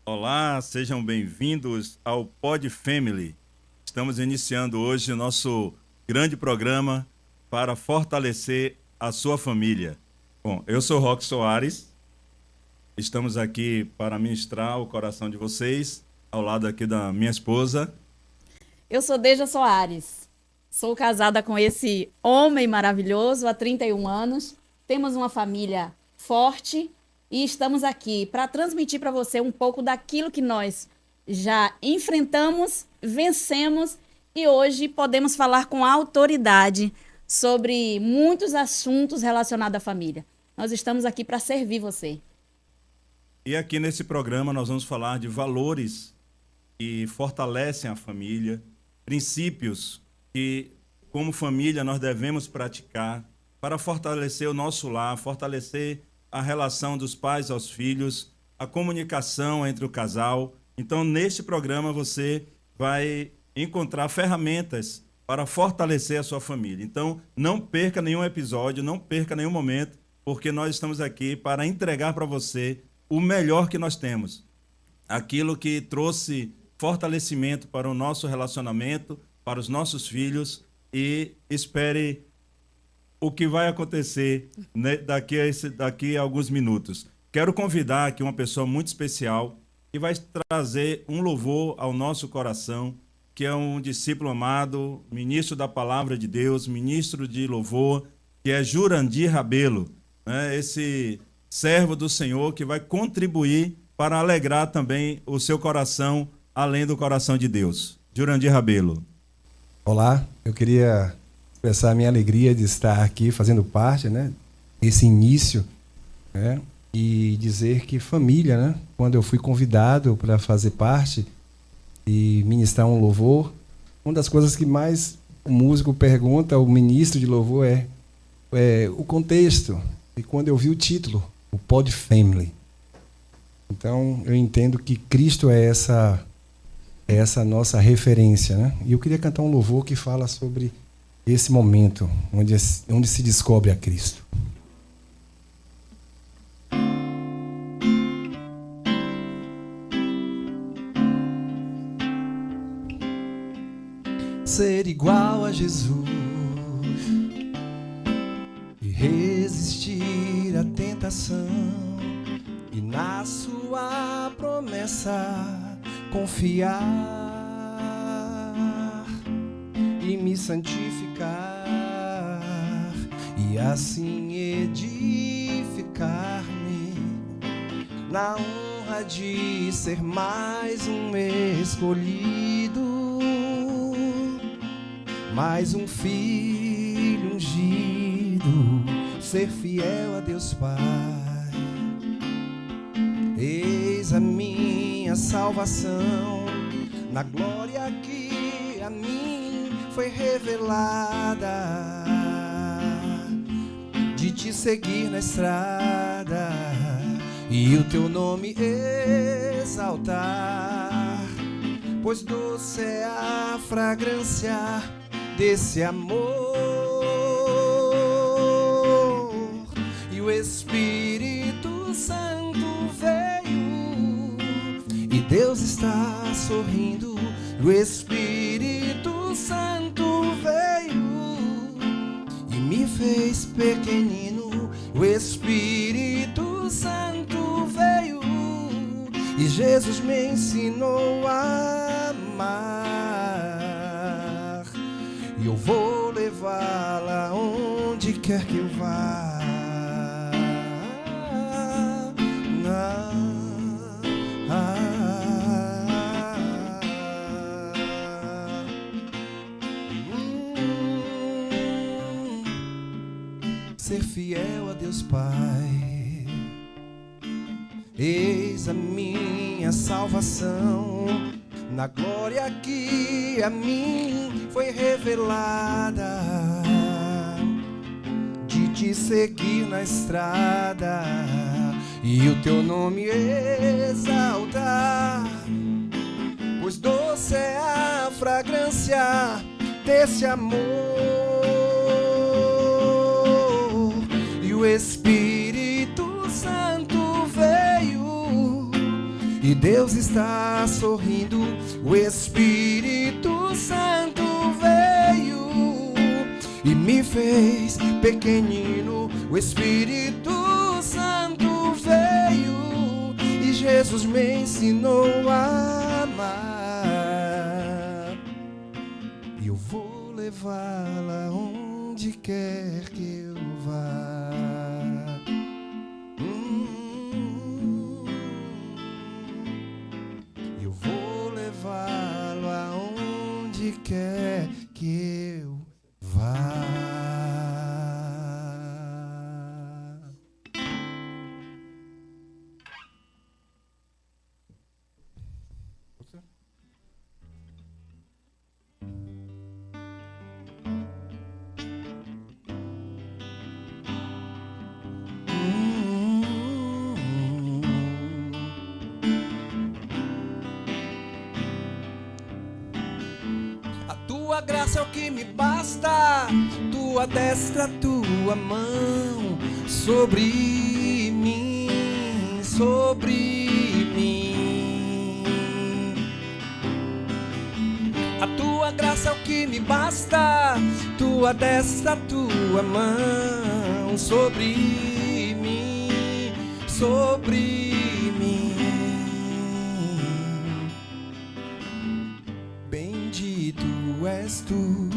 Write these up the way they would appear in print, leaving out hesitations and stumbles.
Olá, sejam bem-vindos ao Pod Family. Estamos iniciando hoje o nosso grande programa para fortalecer a sua família. Bom, eu sou Roque Soares, estamos aqui para ministrar o coração de vocês, ao lado aqui da minha esposa. Eu sou Deja Soares, sou casada com esse homem maravilhoso há 31 anos, temos uma família forte e estamos aqui para transmitir para você um pouco daquilo que nós já enfrentamos, vencemos e hoje podemos falar com autoridade sobre muitos assuntos relacionados à família. Nós estamos aqui para servir você. E aqui nesse programa nós vamos falar de valores que fortalecem a família, princípios que, como família, nós devemos praticar para fortalecer o nosso lar, fortalecer a relação dos pais aos filhos, a comunicação entre o casal. Então, neste programa, você vai encontrar ferramentas para fortalecer a sua família. Então, não perca nenhum episódio, não perca nenhum momento, porque nós estamos aqui para entregar para você o melhor que nós temos. Aquilo que trouxe fortalecimento para o nosso relacionamento, para os nossos filhos, e espere o que vai acontecer, né, daqui a alguns minutos. Quero convidar aqui uma pessoa muito especial que vai trazer um louvor ao nosso coração, que é um discípulo amado, ministro da Palavra de Deus, ministro de louvor, que é Jurandir Rabelo, né, esse servo do Senhor que vai contribuir para alegrar também o seu coração, além do coração de Deus. Jurandir Rabelo. Olá, eu queria expressar a minha alegria de estar aqui fazendo parte, né, desse início, né, e dizer que família, né, quando eu fui convidado para fazer parte e ministrar um louvor, uma das coisas que mais o músico pergunta ao ministro de louvor é o contexto. E quando eu vi o título, o Pod Family, então eu entendo que Cristo é essa nossa referência, né? E eu queria cantar um louvor que fala sobre esse momento onde se descobre a Cristo. Ser igual a Jesus e resistir à tentação e na sua promessa confiar e me santificar e assim edificar-me na honra de ser mais um escolhido, mais um filho ungido, ser fiel a Deus Pai. Eis a minha salvação, na glória que a mim foi revelada, de te seguir na estrada e o teu nome exaltar, pois doce é a fragrância desse amor e o Espírito Santo veio e Deus está sorrindo. O Espírito Santo veio e me fez pequenino. O Espírito Santo veio e Jesus me ensinou a amar. E eu vou levá-la onde quer que eu vá. Ser fiel a Deus Pai. Eis a minha salvação, na glória que a mim foi revelada, de te seguir na estrada e o teu nome exaltar, pois doce é a fragrância desse amor e o Espírito Santo veio e Deus está sorrindo, o Espírito Santo veio e me fez pequenino. O Espírito Santo veio e Jesus me ensinou a amar. E eu vou levá-la onde quer que eu vá. Eu vou levá-lo aonde quer que eu vá. Tua graça é o que me basta, tua destra, tua mão sobre mim, sobre mim. A tua graça é o que me basta, tua destra, tua mão sobre mim, sobre mim. Bendito és tu,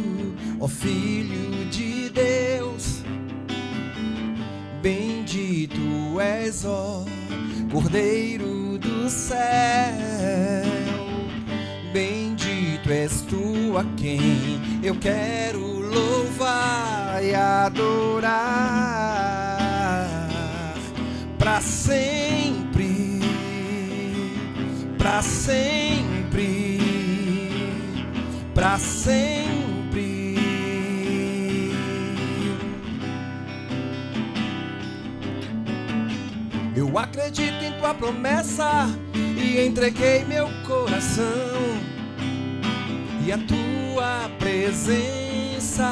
ó Filho de Deus. Bendito és, ó Cordeiro do céu. Bendito és tu a quem eu quero louvar e adorar para sempre, para sempre, para sempre. Eu acredito em tua promessa e entreguei meu coração, e a tua presença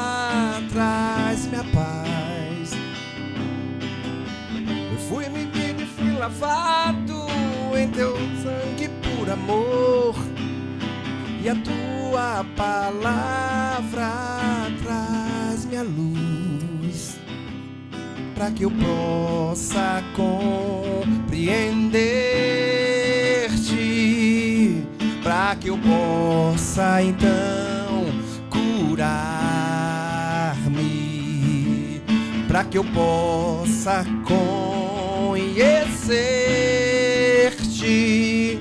traz-me a paz. Eu fui medido e fui lavado em teu sangue por amor, e a tua palavra traz-me a luz, para que eu possa compreender-te, para que eu possa então curar-me, para que eu possa conhecer-te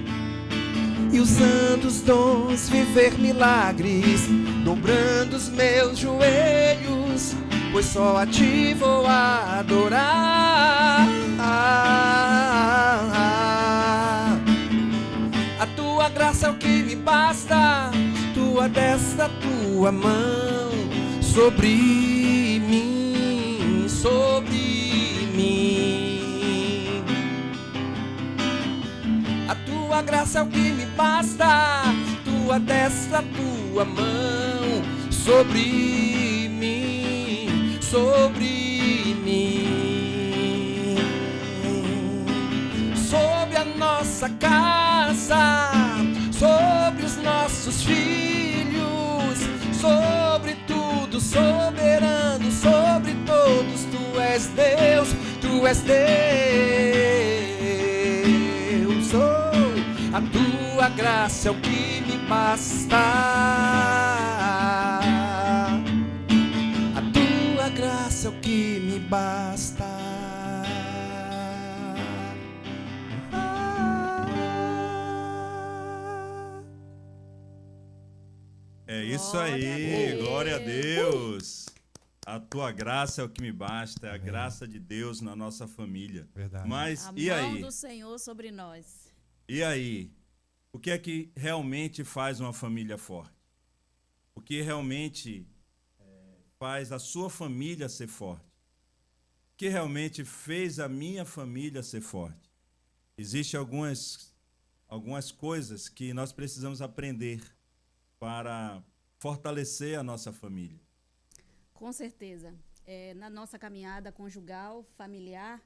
e, usando os dons, viver milagres, dobrando os meus joelhos, pois só a ti vou adorar. A tua graça é o que me basta, tua destra, tua mão sobre mim, sobre mim. A tua graça é o que me basta, tua destra, tua mão sobre mim, sobre mim. Sobre a nossa casa, sobre os nossos filhos, sobre tudo, soberano, sobre todos. Tu és Deus, tu és Deus. Oh, a tua graça é o que me basta, a tua graça é o que me basta. É isso aí, glória a Deus. A tua graça é o que me basta, é a graça de Deus na nossa família. Verdade. Mas A e mão aí? do Senhor sobre nós. E aí? O que é que realmente faz uma família forte? O que realmente faz a sua família ser forte? O que realmente fez a minha família ser forte? Existem algumas coisas que nós precisamos aprender para fortalecer a nossa família. Com certeza. Na nossa caminhada conjugal, familiar,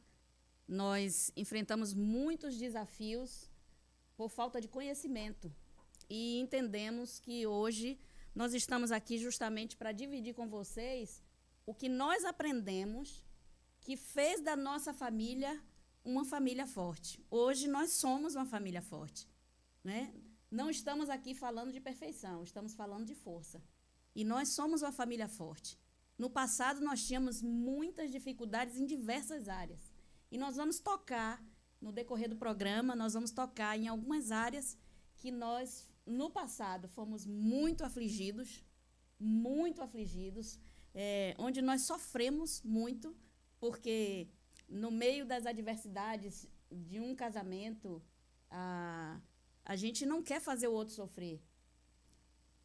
nós enfrentamos muitos desafios por falta de conhecimento. E entendemos que hoje nós estamos aqui justamente para dividir com vocês o que nós aprendemos que fez da nossa família uma família forte. Hoje nós somos uma família forte, né? Não estamos aqui falando de perfeição, estamos falando de força. E nós somos uma família forte. No passado, nós tínhamos muitas dificuldades em diversas áreas. E nós vamos tocar, no decorrer do programa, nós vamos tocar em algumas áreas que nós, no passado, fomos muito afligidos, onde nós sofremos muito, porque no meio das adversidades de um casamento, a gente não quer fazer o outro sofrer.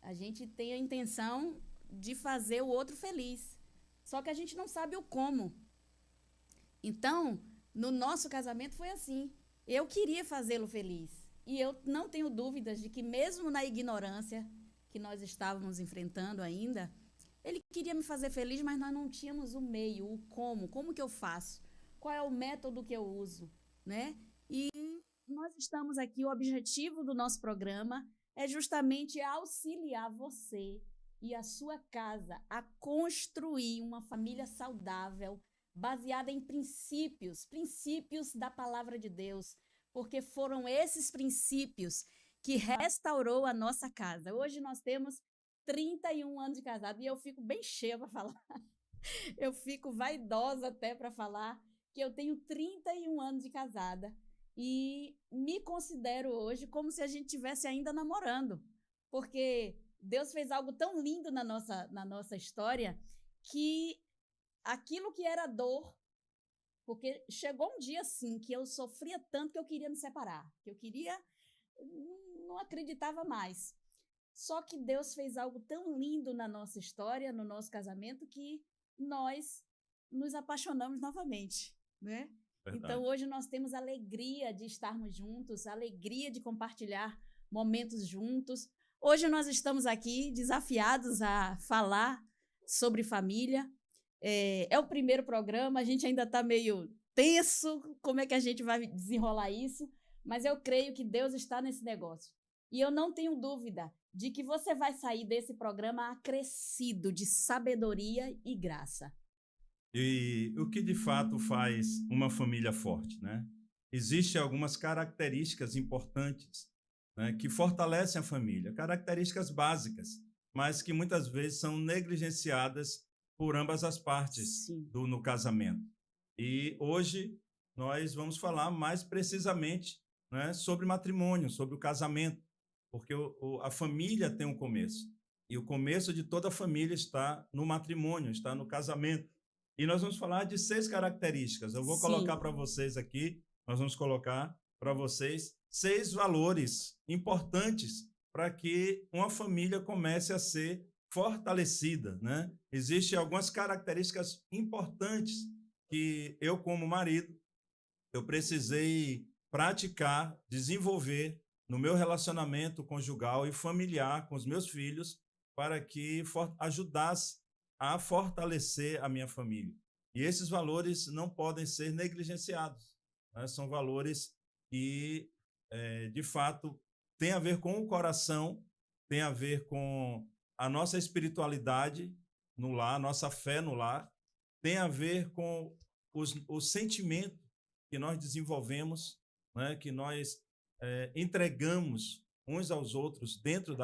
A gente tem a intenção de fazer o outro feliz. Só que a gente não sabe o como. Então, no nosso casamento foi assim. Eu queria fazê-lo feliz. E eu não tenho dúvidas de que, mesmo na ignorância que nós estávamos enfrentando ainda, ele queria me fazer feliz, mas nós não tínhamos o meio, o como. Como que eu faço? Qual é o método que eu uso? Né? E nós estamos aqui, o objetivo do nosso programa é justamente auxiliar você e a sua casa a construir uma família saudável, baseada em princípios da palavra de Deus, porque foram esses princípios que restaurou a nossa casa. Hoje nós temos 31 anos de casado e eu fico bem cheia para falar. Eu fico vaidosa até para falar que eu tenho 31 anos de casada. E me considero hoje como se a gente estivesse ainda namorando, porque Deus fez algo tão lindo na nossa história que aquilo que era dor, porque chegou um dia assim que eu sofria tanto que eu queria me separar, que eu não acreditava mais. Só que Deus fez algo tão lindo na nossa história, no nosso casamento, que nós nos apaixonamos novamente, né? Verdade. Então, hoje nós temos a alegria de estarmos juntos, a alegria de compartilhar momentos juntos. Hoje nós estamos aqui desafiados a falar sobre família. É o primeiro programa, a gente ainda está meio tenso, como é que a gente vai desenrolar isso, mas eu creio que Deus está nesse negócio. E eu não tenho dúvida de que você vai sair desse programa acrescido de sabedoria e graça. E o que de fato faz uma família forte, né? Existem algumas características importantes, né, que fortalecem a família, características básicas, mas que muitas vezes são negligenciadas por ambas as partes no casamento. E hoje nós vamos falar mais precisamente, né, sobre matrimônio, sobre o casamento, porque a família tem um começo, e o começo de toda a família está no matrimônio, está no casamento. E nós vamos falar de 6 características. Eu vou colocar para vocês aqui, nós vamos colocar para vocês 6 valores importantes para que uma família comece a ser fortalecida, né? Existem algumas características importantes que eu, como marido, eu precisei praticar, desenvolver no meu relacionamento conjugal e familiar com os meus filhos para que ajudasse a fortalecer a minha família. E esses valores não podem ser negligenciados, né? São valores que, de fato, têm a ver com o coração, têm a ver com a nossa espiritualidade no lar, nossa fé no lar, tem a ver com o sentimento que nós desenvolvemos, né? Que nós entregamos uns aos outros dentro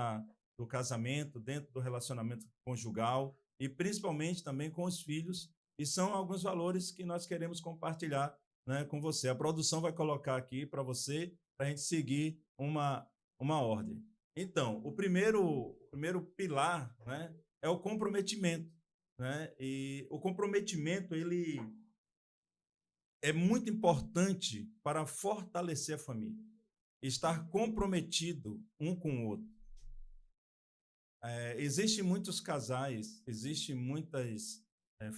do casamento, dentro do relacionamento conjugal, e principalmente também com os filhos, e são alguns valores que nós queremos compartilhar, né, com você. A produção vai colocar aqui para você, para a gente seguir uma ordem. Então, o primeiro pilar, né, é o comprometimento, né? E o comprometimento ele é muito importante para fortalecer a família. Estar comprometido um com o outro. Existem muitos casais, existem muitas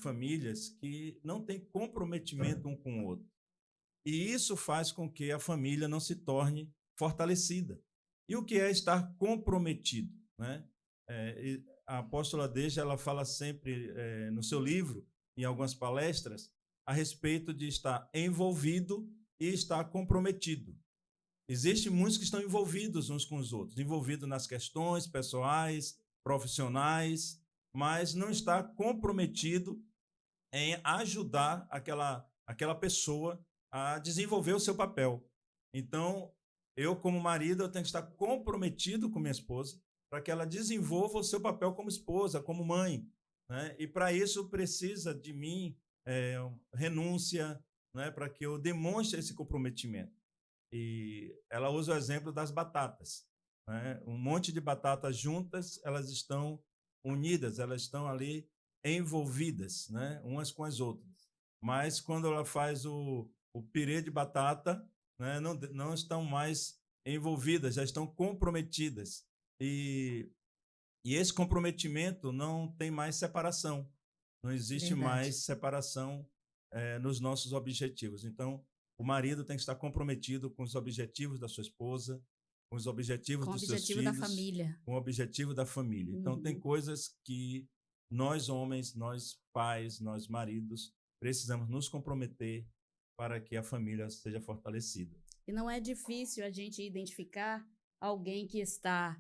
famílias que não têm comprometimento um com o outro. E isso faz com que a família não se torne fortalecida. E o que é estar comprometido, né? A apóstola Deja, ela fala sempre no seu livro, em algumas palestras, a respeito de estar envolvido e estar comprometido. Existem muitos que estão envolvidos uns com os outros, envolvidos nas questões pessoais, profissionais, mas não está comprometido em ajudar aquela pessoa a desenvolver o seu papel. Então, eu, como marido, eu tenho que estar comprometido com minha esposa para que ela desenvolva o seu papel como esposa, como mãe, né? E para isso precisa de mim renúncia, né? Para que eu demonstre esse comprometimento. E ela usa o exemplo das batatas, né? Um monte de batatas juntas, elas estão unidas, elas estão ali envolvidas, né? Umas com as outras. Mas quando ela faz o pirê de batata, né? Não estão mais envolvidas, já estão comprometidas. E esse comprometimento não tem mais separação, não existe mais separação nos nossos objetivos. Então, o marido tem que estar comprometido com os objetivos da sua esposa, com os objetivos dos seus filhos, da família. Com o objetivo da família. Então, tem coisas que nós homens, nós pais, nós maridos, precisamos nos comprometer para que a família seja fortalecida. E não é difícil a gente identificar alguém que está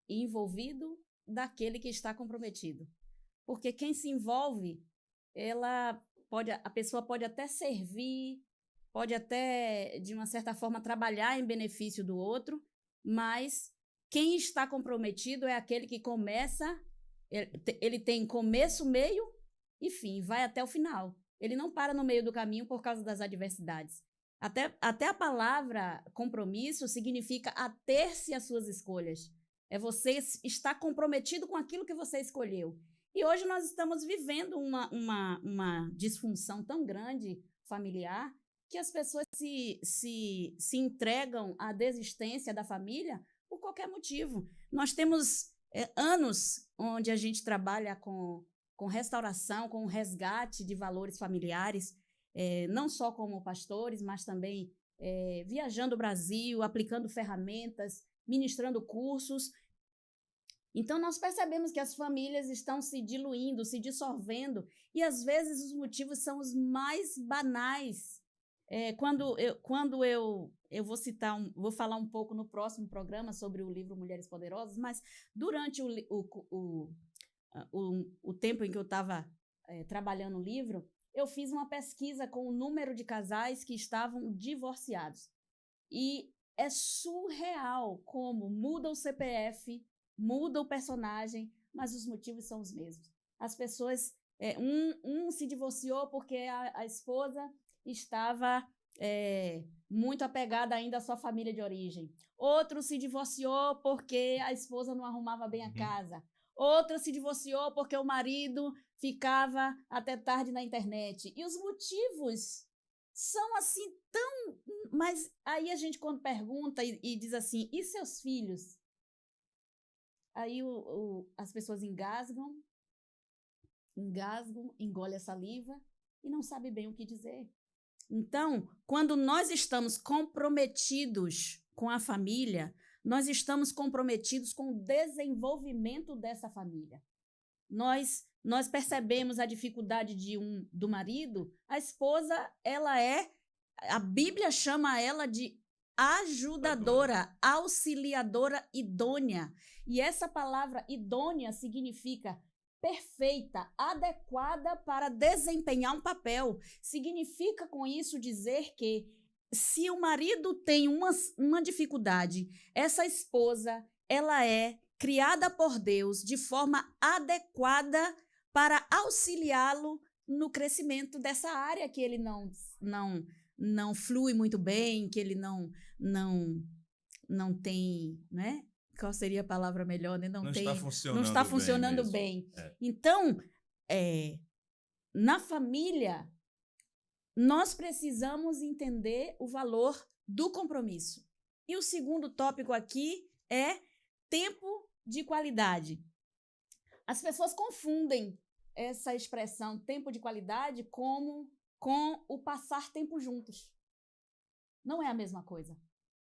envolvido daquele que está comprometido. Porque quem se envolve, a pessoa pode até servir, pode até, de uma certa forma, trabalhar em benefício do outro, mas quem está comprometido é aquele que começa, ele tem começo, meio e fim, vai até o final. Ele não para no meio do caminho por causa das adversidades. Até a palavra compromisso significa ater-se às suas escolhas. É você estar comprometido com aquilo que você escolheu. E hoje nós estamos vivendo uma disfunção tão grande familiar que as pessoas se entregam à desistência da família por qualquer motivo. Nós temos anos onde a gente trabalha com restauração, com resgate de valores familiares, não só como pastores, mas também viajando o Brasil, aplicando ferramentas, ministrando cursos. Então, nós percebemos que as famílias estão se diluindo, se dissolvendo, e às vezes os motivos são os mais banais. Quando eu vou falar um pouco no próximo programa sobre o livro Mulheres Poderosas, mas durante o tempo em que eu estava trabalhando o livro, eu fiz uma pesquisa com o número de casais que estavam divorciados. E é surreal como muda o CPF, muda o personagem, mas os motivos são os mesmos. As pessoas, um se divorciou porque a esposa estava muito apegada ainda à sua família de origem. Outro se divorciou porque a esposa não arrumava bem a casa. Outra se divorciou porque o marido ficava até tarde na internet. E os motivos são assim tão... Mas aí a gente, quando pergunta e diz assim, e seus filhos? Aí as pessoas engasgam, engolem a saliva e não sabem bem o que dizer. Então, quando nós estamos comprometidos com a família, nós estamos comprometidos com o desenvolvimento dessa família. Nós percebemos a dificuldade do marido. A esposa, a Bíblia chama ela de ajudadora, auxiliadora idônea. E essa palavra idônea significa perfeita, adequada para desempenhar um papel. Significa com isso dizer que se o marido tem uma dificuldade, essa esposa, ela é criada por Deus de forma adequada para auxiliá-lo no crescimento dessa área que ele não flui muito bem, que ele não tem, né? Qual seria a palavra melhor? Né? Não está funcionando bem. Então, na família, nós precisamos entender o valor do compromisso. E o segundo tópico aqui é tempo de qualidade. As pessoas confundem essa expressão tempo de qualidade com o passar tempo juntos. Não é a mesma coisa.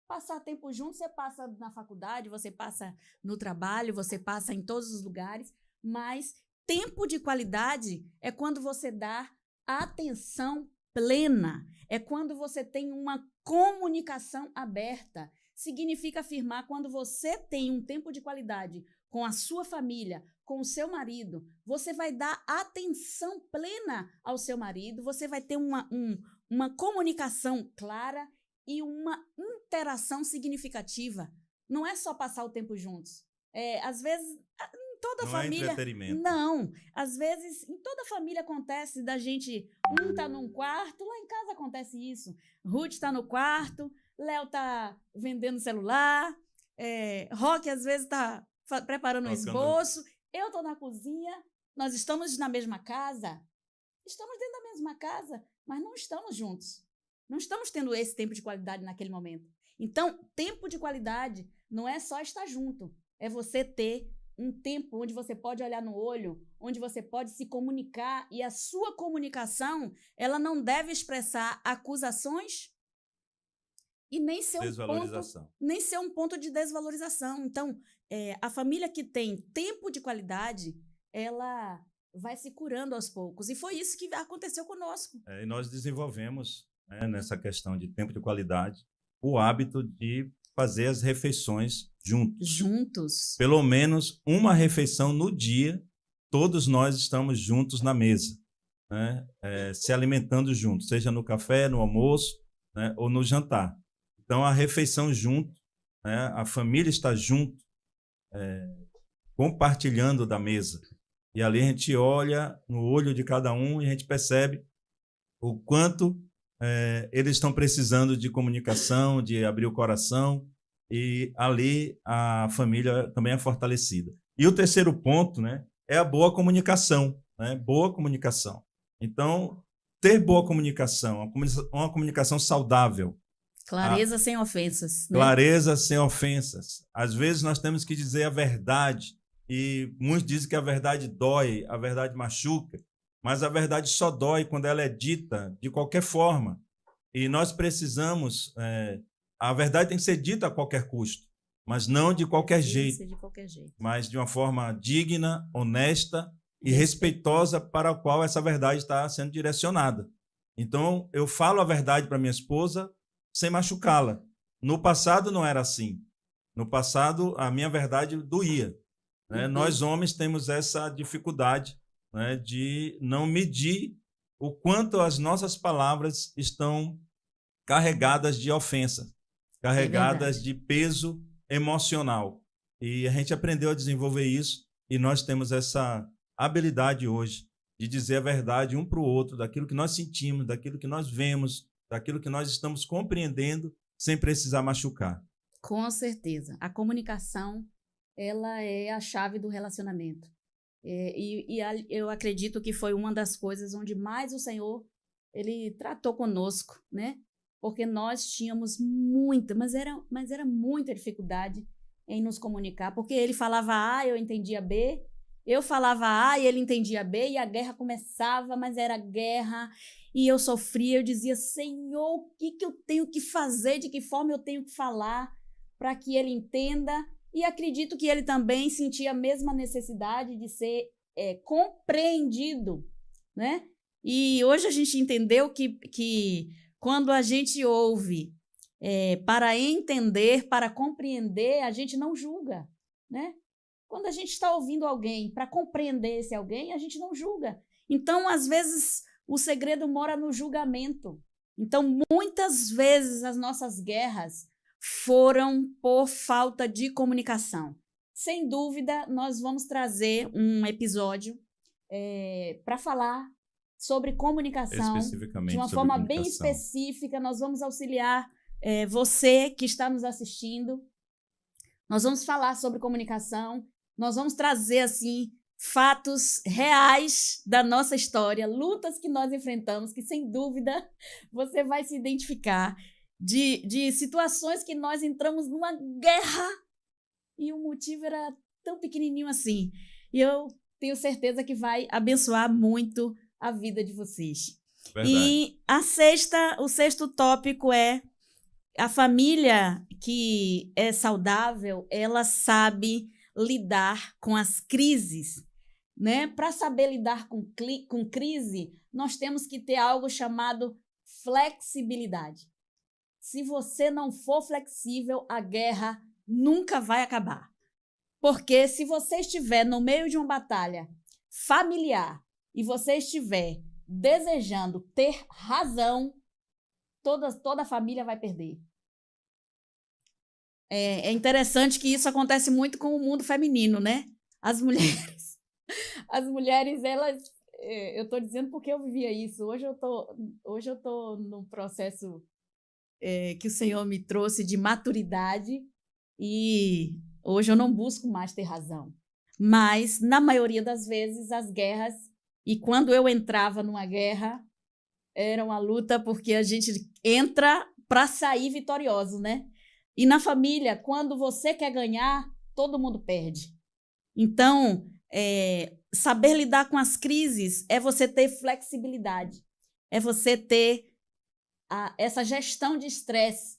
Passar tempo juntos, você passa na faculdade, você passa no trabalho, você passa em todos os lugares, mas tempo de qualidade é quando você dá atenção plena é quando você tem uma comunicação aberta. Significa afirmar quando você tem um tempo de qualidade com a sua família, com o seu marido, você vai dar atenção plena ao seu marido, você vai ter uma comunicação clara e uma interação significativa. Não é só passar o tempo juntos. Às vezes, em toda Não família... é entretenimento. Não. Às vezes, em toda família acontece da gente... Um tá num quarto, lá em casa acontece isso. Ruth tá no quarto, Léo tá vendendo celular, Roque às vezes tá preparando um esboço, eu tô na cozinha, nós estamos na mesma casa, estamos dentro da mesma casa, mas não estamos juntos. Não estamos tendo esse tempo de qualidade naquele momento. Então, tempo de qualidade não é só estar junto, é você ter um tempo onde você pode olhar no olho, onde você pode se comunicar, e a sua comunicação, ela não deve expressar acusações e nem ser um ponto de desvalorização. Então, a família que tem tempo de qualidade, ela vai se curando aos poucos. E foi isso que aconteceu conosco. E nós desenvolvemos, nessa questão de tempo de qualidade, o hábito de fazer as refeições juntos. Pelo menos uma refeição no dia, todos nós estamos juntos na mesa, né? Se alimentando juntos, seja no café, no almoço, né? Ou no jantar. Então, a refeição junto, né? A família está junto, compartilhando da mesa. E ali a gente olha no olho de cada um e a gente percebe o quanto eles estão precisando de comunicação, de abrir o coração, e ali a família também é fortalecida. E o terceiro ponto, né, é a boa comunicação, né? Boa comunicação. Então, ter boa comunicação, uma comunicação saudável. Clareza sem ofensas. Né? Clareza sem ofensas. Às vezes nós temos que dizer a verdade, e muitos dizem que a verdade dói, a verdade machuca, mas a verdade só dói quando ela é dita de qualquer forma. E nós precisamos... a verdade tem que ser dita a qualquer custo, mas não de qualquer jeito, mas de uma forma digna, honesta e respeitosa para a qual essa verdade está sendo direcionada. Então, eu falo a verdade para minha esposa sem machucá-la. No passado não era assim. No passado, a minha verdade doía. Né? Nós, homens, temos essa dificuldade, né, de não medir o quanto as nossas palavras estão carregadas de ofensa, carregadas de peso emocional. E a gente aprendeu a desenvolver isso, e nós temos essa habilidade hoje de dizer a verdade um para o outro, daquilo que nós sentimos, daquilo que nós vemos, daquilo que nós estamos compreendendo, sem precisar machucar. Com certeza. A comunicação, ela é a chave do relacionamento. Eu acredito que foi uma das coisas onde mais o Senhor, ele tratou conosco, né? Porque nós tínhamos muita, mas era muita dificuldade em nos comunicar, porque ele falava A, eu entendia B, eu falava A e ele entendia B, e a guerra começava, mas era guerra, e eu sofria, eu dizia, Senhor, o que eu tenho que fazer, de que forma eu tenho que falar para que ele entenda, e acredito que ele também sentia a mesma necessidade de ser compreendido, né? E hoje a gente entendeu que quando a gente ouve para entender, para compreender, a gente não julga, né? Quando a gente está ouvindo alguém para compreender esse alguém, a gente não julga. Então, às vezes, o segredo mora no julgamento. Então, muitas vezes as nossas guerras foram por falta de comunicação. Sem dúvida, nós vamos trazer um episódio para falar sobre comunicação, de uma forma bem específica. Nós vamos auxiliar você que está nos assistindo. Nós vamos falar sobre comunicação, nós vamos trazer assim fatos reais da nossa história, lutas que nós enfrentamos, que sem dúvida você vai se identificar, de situações que nós entramos numa guerra e o motivo era tão pequenininho assim. E eu tenho certeza que vai abençoar muito a vida de vocês. Verdade. E o sexto tópico é a família que é saudável, ela sabe lidar com as crises, né? Para saber lidar com crise, nós temos que ter algo chamado flexibilidade. Se você não for flexível, a guerra nunca vai acabar. Porque se você estiver no meio de uma batalha familiar e você estiver desejando ter razão, toda a família vai perder. É interessante que isso acontece muito com o mundo feminino, né? As mulheres, elas... Eu estou dizendo porque eu vivia isso. Hoje eu tô num processo que o Senhor me trouxe de maturidade e hoje eu não busco mais ter razão. Mas, na maioria das vezes, as guerras, e quando eu entrava numa guerra, era uma luta porque a gente entra para sair vitorioso, né? E na família, quando você quer ganhar, todo mundo perde. Então, saber lidar com as crises é você ter flexibilidade, é você ter essa gestão de estresse,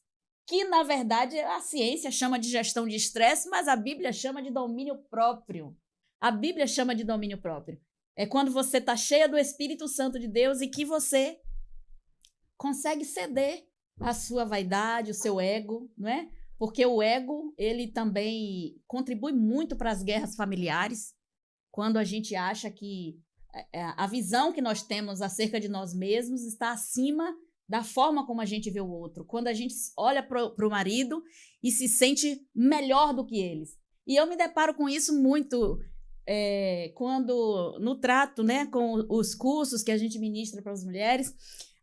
que, na verdade, a ciência chama de gestão de estresse, mas a Bíblia chama de domínio próprio. A Bíblia chama de domínio próprio. É quando você está cheia do Espírito Santo de Deus e que você consegue ceder à sua vaidade, o seu ego, não é? Porque o ego, ele também contribui muito para as guerras familiares, quando a gente acha que a visão que nós temos acerca de nós mesmos está acima da forma como a gente vê o outro. Quando a gente olha para o marido e se sente melhor do que eles. E eu me deparo com isso muito quando, no trato, né, com os cursos que a gente ministra para as mulheres,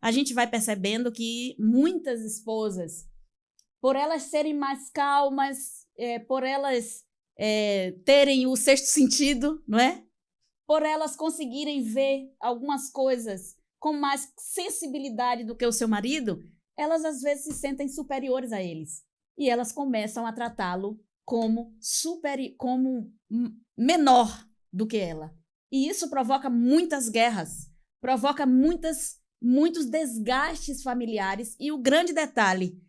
a gente vai percebendo que muitas esposas, por elas serem mais calmas, por elas terem o sexto sentido, não é? Por elas conseguirem ver algumas coisas com mais sensibilidade do que o seu marido, elas às vezes se sentem superiores a eles. E elas começam a tratá-lo como menor do que ela. E isso provoca muitas guerras, provoca muitos desgastes familiares. E o grande detalhe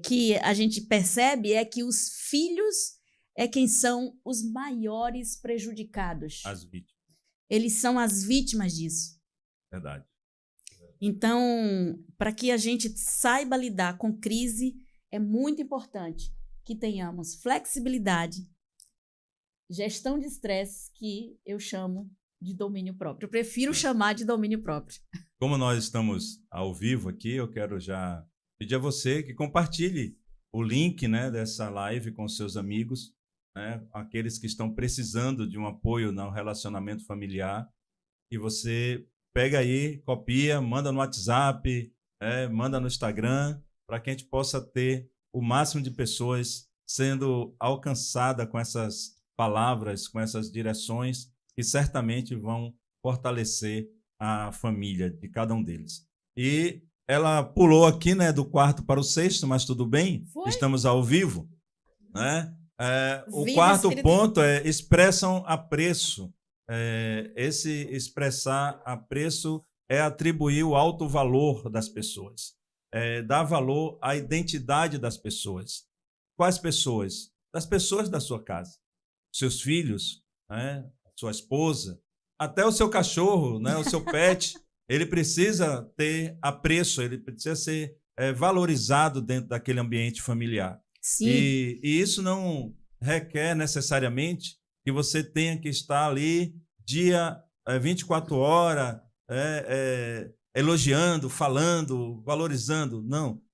que a gente percebe é que os filhos é quem são os maiores prejudicados. As vítimas. Eles são as vítimas disso. Verdade. Então, para que a gente saiba lidar com crise, é muito importante que tenhamos flexibilidade, gestão de estresse, que eu chamo de domínio próprio. Eu prefiro chamar de domínio próprio. Como nós estamos ao vivo aqui, eu quero já pedir a você que compartilhe o link, né, dessa live com seus amigos, né, aqueles que estão precisando de um apoio no relacionamento familiar, e você pega aí, copia, manda no WhatsApp, manda no Instagram, para que a gente possa ter o máximo de pessoas sendo alcançada com essas palavras, com essas direções, que certamente vão fortalecer a família de cada um deles. E ela pulou aqui, né, do quarto para o sexto, mas tudo bem? Foi? Estamos ao vivo, né? O Vida quarto espiritual. ponto é expressam apreço. Esse expressar apreço é atribuir o alto valor das pessoas, dar valor à identidade das pessoas. Quais pessoas? Das pessoas da sua casa, seus filhos, né? Sua esposa, até o seu cachorro, né? O seu pet, ele precisa ter apreço, ele precisa ser valorizado dentro daquele ambiente familiar. Sim. E isso não requer necessariamente que você tenha que estar ali dia 24 horas elogiando, falando, valorizando.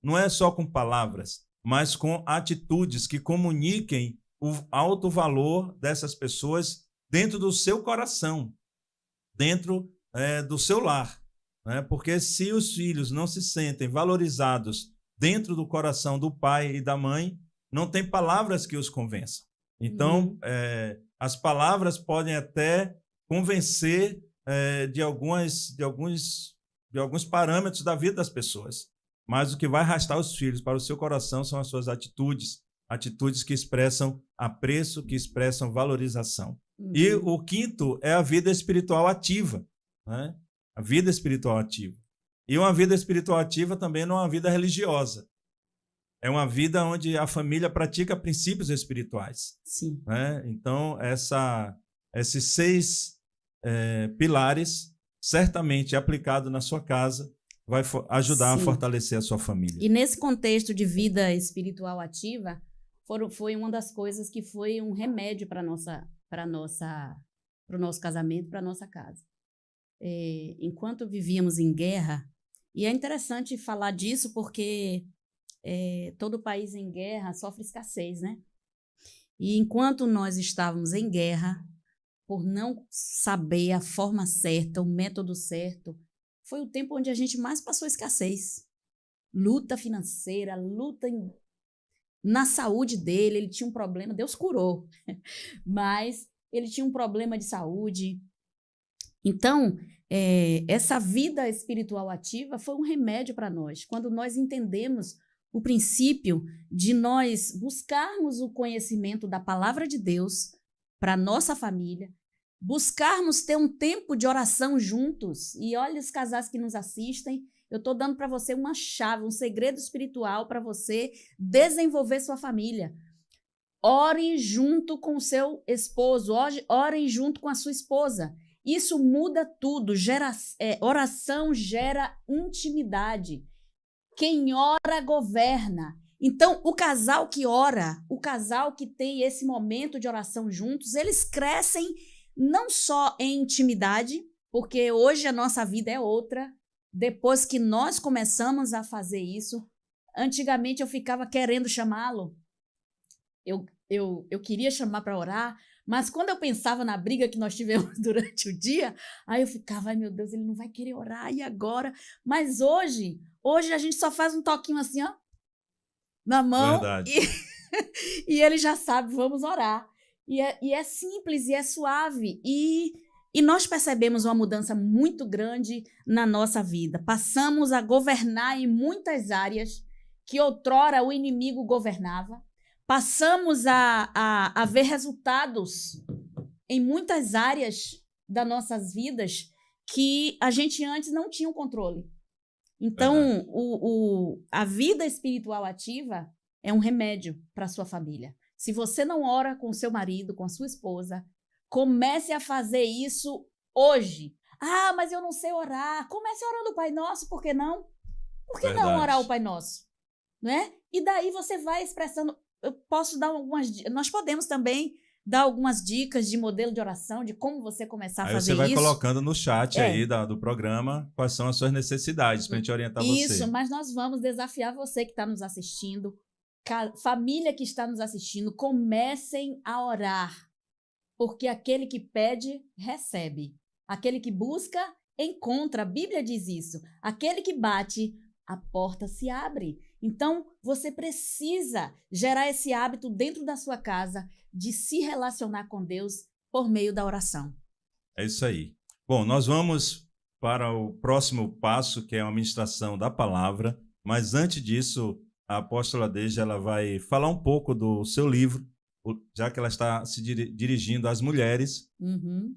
Não é só com palavras, mas com atitudes que comuniquem o alto valor dessas pessoas dentro do seu coração, dentro do seu lar. Né? Porque se os filhos não se sentem valorizados dentro do coração do pai e da mãe, não tem palavras que os convençam. Então, as palavras podem até convencer de alguns parâmetros da vida das pessoas, mas o que vai arrastar os filhos para o seu coração são as suas atitudes, atitudes que expressam apreço, que expressam valorização. E o quinto é a vida espiritual ativa, né? A vida espiritual ativa. E uma vida espiritual ativa também não é uma vida religiosa. É uma vida onde a família pratica princípios espirituais. Sim. Né? Então, esses 6 pilares, certamente aplicado na sua casa, vai ajudar a Sim. fortalecer a sua família. E nesse contexto de vida espiritual ativa, foi uma das coisas que foi um remédio para o nosso casamento, para a nossa casa. Enquanto vivíamos em guerra, e é interessante falar disso porque todo país em guerra sofre escassez, né? E enquanto nós estávamos em guerra, por não saber a forma certa, o método certo, foi o tempo onde a gente mais passou escassez. Luta financeira, na saúde dele, ele tinha um problema, Deus curou, mas ele tinha um problema de saúde. Então, essa vida espiritual ativa foi um remédio para nós, quando nós entendemos o princípio de nós buscarmos o conhecimento da palavra de Deus para nossa família, buscarmos ter um tempo de oração juntos. E olha os casais que nos assistem, eu estou dando para você uma chave, um segredo espiritual para você desenvolver sua família. Ore junto com o seu esposo, ore junto com a sua esposa. Isso muda tudo. Oração gera intimidade. Quem ora, governa. Então, o casal que ora, o casal que tem esse momento de oração juntos, eles crescem não só em intimidade, porque hoje a nossa vida é outra. Depois que nós começamos a fazer isso, antigamente eu ficava querendo chamá-lo. Eu queria chamar para orar, mas quando eu pensava na briga que nós tivemos durante o dia, aí eu ficava, ai meu Deus, ele não vai querer orar, e agora? Mas hoje a gente só faz um toquinho assim, ó, na mão, e ele já sabe, vamos orar. E é simples, e é suave, e nós percebemos uma mudança muito grande na nossa vida. Passamos a governar em muitas áreas que outrora o inimigo governava. Passamos a ver resultados em muitas áreas das nossas vidas que a gente antes não tinha o controle. Então, a vida espiritual ativa é um remédio para a sua família. Se você não ora com o seu marido, com a sua esposa, comece a fazer isso hoje. Ah, mas eu não sei orar. Comece orando o Pai Nosso, por que não? Por que não orar o Pai Nosso? Não é? E daí você vai expressando. Eu posso dar nós podemos também dar algumas dicas de modelo de oração, de como você começar a fazer isso. Aí você vai colocando no chat aí do programa quais são as suas necessidades para a gente orientar você. Isso, mas nós vamos desafiar você que está nos assistindo, família que está nos assistindo, comecem a orar, porque aquele que pede, recebe. Aquele que busca, encontra. A Bíblia diz isso. Aquele que bate, a porta se abre. Então, você precisa gerar esse hábito dentro da sua casa de se relacionar com Deus por meio da oração. É isso aí. Bom, nós vamos para o próximo passo, que é a ministração da palavra, mas antes disso, a apóstola Deja, ela vai falar um pouco do seu livro, já que ela está se dirigindo às mulheres,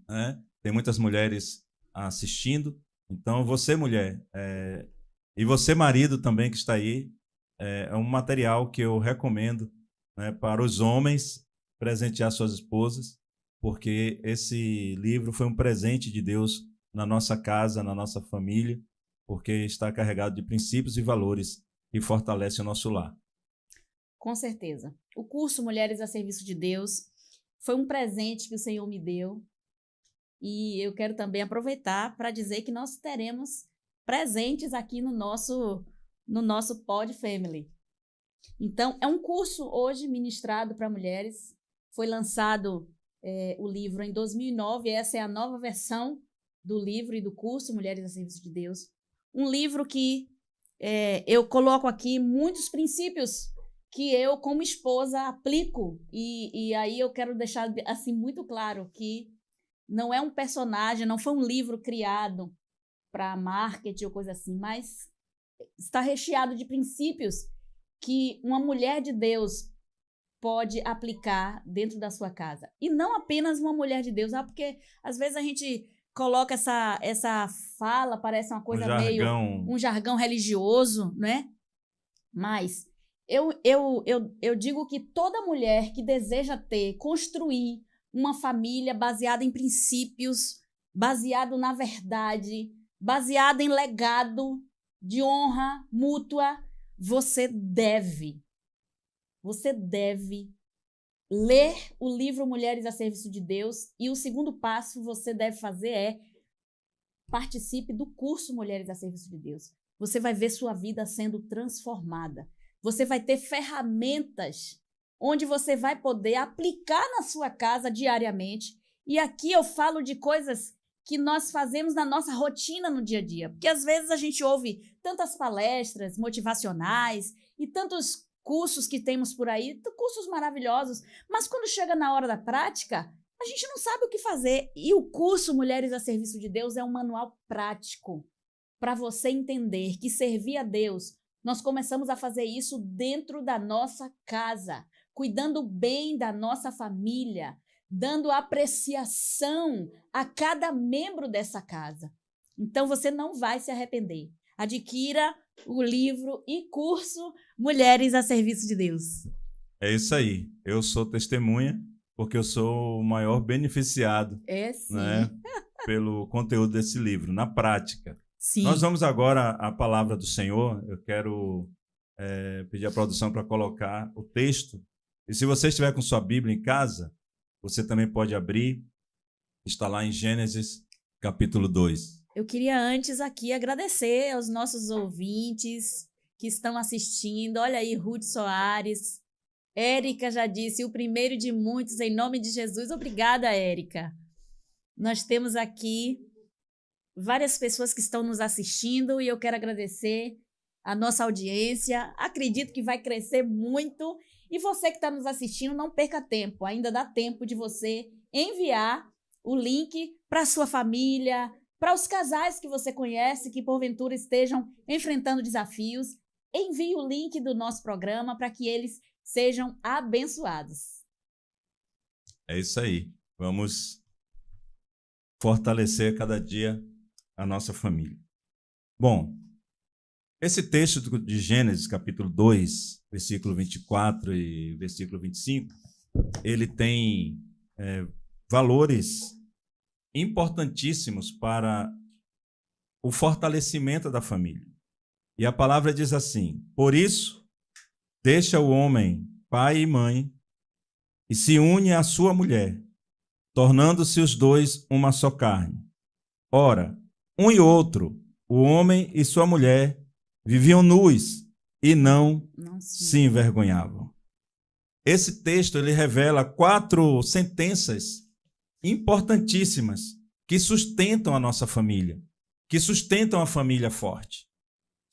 né? Tem muitas mulheres assistindo, então você, mulher, e você, marido, também que está aí, é um material que eu recomendo, né, para os homens presentear suas esposas, porque esse livro foi um presente de Deus na nossa casa, na nossa família, porque está carregado de princípios e valores que fortalecem o nosso lar. Com certeza. O curso Mulheres a Serviço de Deus foi um presente que o Senhor me deu, e eu quero também aproveitar para dizer que nós teremos presentes aqui no nosso Pod Family. Então, é um curso hoje ministrado para mulheres. Foi lançado o livro em 2009. Essa é a nova versão do livro e do curso Mulheres a Serviço de Deus. Um livro que eu coloco aqui muitos princípios que eu, como esposa, aplico. E aí eu quero deixar assim muito claro que não é um personagem, não foi um livro criado para marketing ou coisa assim, mas está recheado de princípios que uma mulher de Deus pode aplicar dentro da sua casa. E não apenas uma mulher de Deus, porque às vezes a gente coloca essa fala, parece uma coisa meio um jargão religioso, né? Mas eu digo que toda mulher que deseja construir uma família baseada em princípios, baseado na verdade, baseada em legado, de honra mútua, você deve ler o livro Mulheres a Serviço de Deus, e o segundo passo que você deve fazer é participe do curso Mulheres a Serviço de Deus. Você vai ver sua vida sendo transformada. Você vai ter ferramentas onde você vai poder aplicar na sua casa diariamente. E aqui eu falo de coisas que nós fazemos na nossa rotina no dia a dia. Porque às vezes a gente ouve tantas palestras motivacionais e tantos cursos que temos por aí, cursos maravilhosos, mas quando chega na hora da prática, a gente não sabe o que fazer. E o curso Mulheres a Serviço de Deus é um manual prático para você entender que servir a Deus, nós começamos a fazer isso dentro da nossa casa, cuidando bem da nossa família, dando apreciação a cada membro dessa casa. Então você não vai se arrepender. Adquira o livro e curso Mulheres a Serviço de Deus. É isso aí. Eu sou testemunha, porque eu sou o maior beneficiado, Sim. Né, pelo conteúdo desse livro, na prática. Sim. Nós vamos agora à palavra do Senhor. Eu quero pedir à produção para colocar o texto. E se você estiver com sua Bíblia em casa, você também pode abrir. Está lá em Gênesis, capítulo 2. Eu queria antes aqui agradecer aos nossos ouvintes que estão assistindo. Olha aí, Ruth Soares. Érica já disse, o primeiro de muitos, em nome de Jesus. Obrigada, Érica. Nós temos aqui várias pessoas que estão nos assistindo e eu quero agradecer a nossa audiência. Acredito que vai crescer muito. E você que está nos assistindo, não perca tempo. Ainda dá tempo de você enviar o link para a sua família, para os casais que você conhece, que porventura estejam enfrentando desafios. Envie o link do nosso programa para que eles sejam abençoados. É isso aí. Vamos fortalecer cada dia a nossa família. Bom, esse texto de Gênesis, capítulo 2, versículo 24 e versículo 25, ele tem valores importantíssimos para o fortalecimento da família. E a palavra diz assim: por isso, deixa o homem pai e mãe e se une à sua mulher, tornando-se os dois uma só carne. Ora, um e outro, o homem e sua mulher, viviam nus e não se envergonhavam. Esse texto ele revela 4 sentenças importantíssimas que sustentam a nossa família, que sustentam a família forte.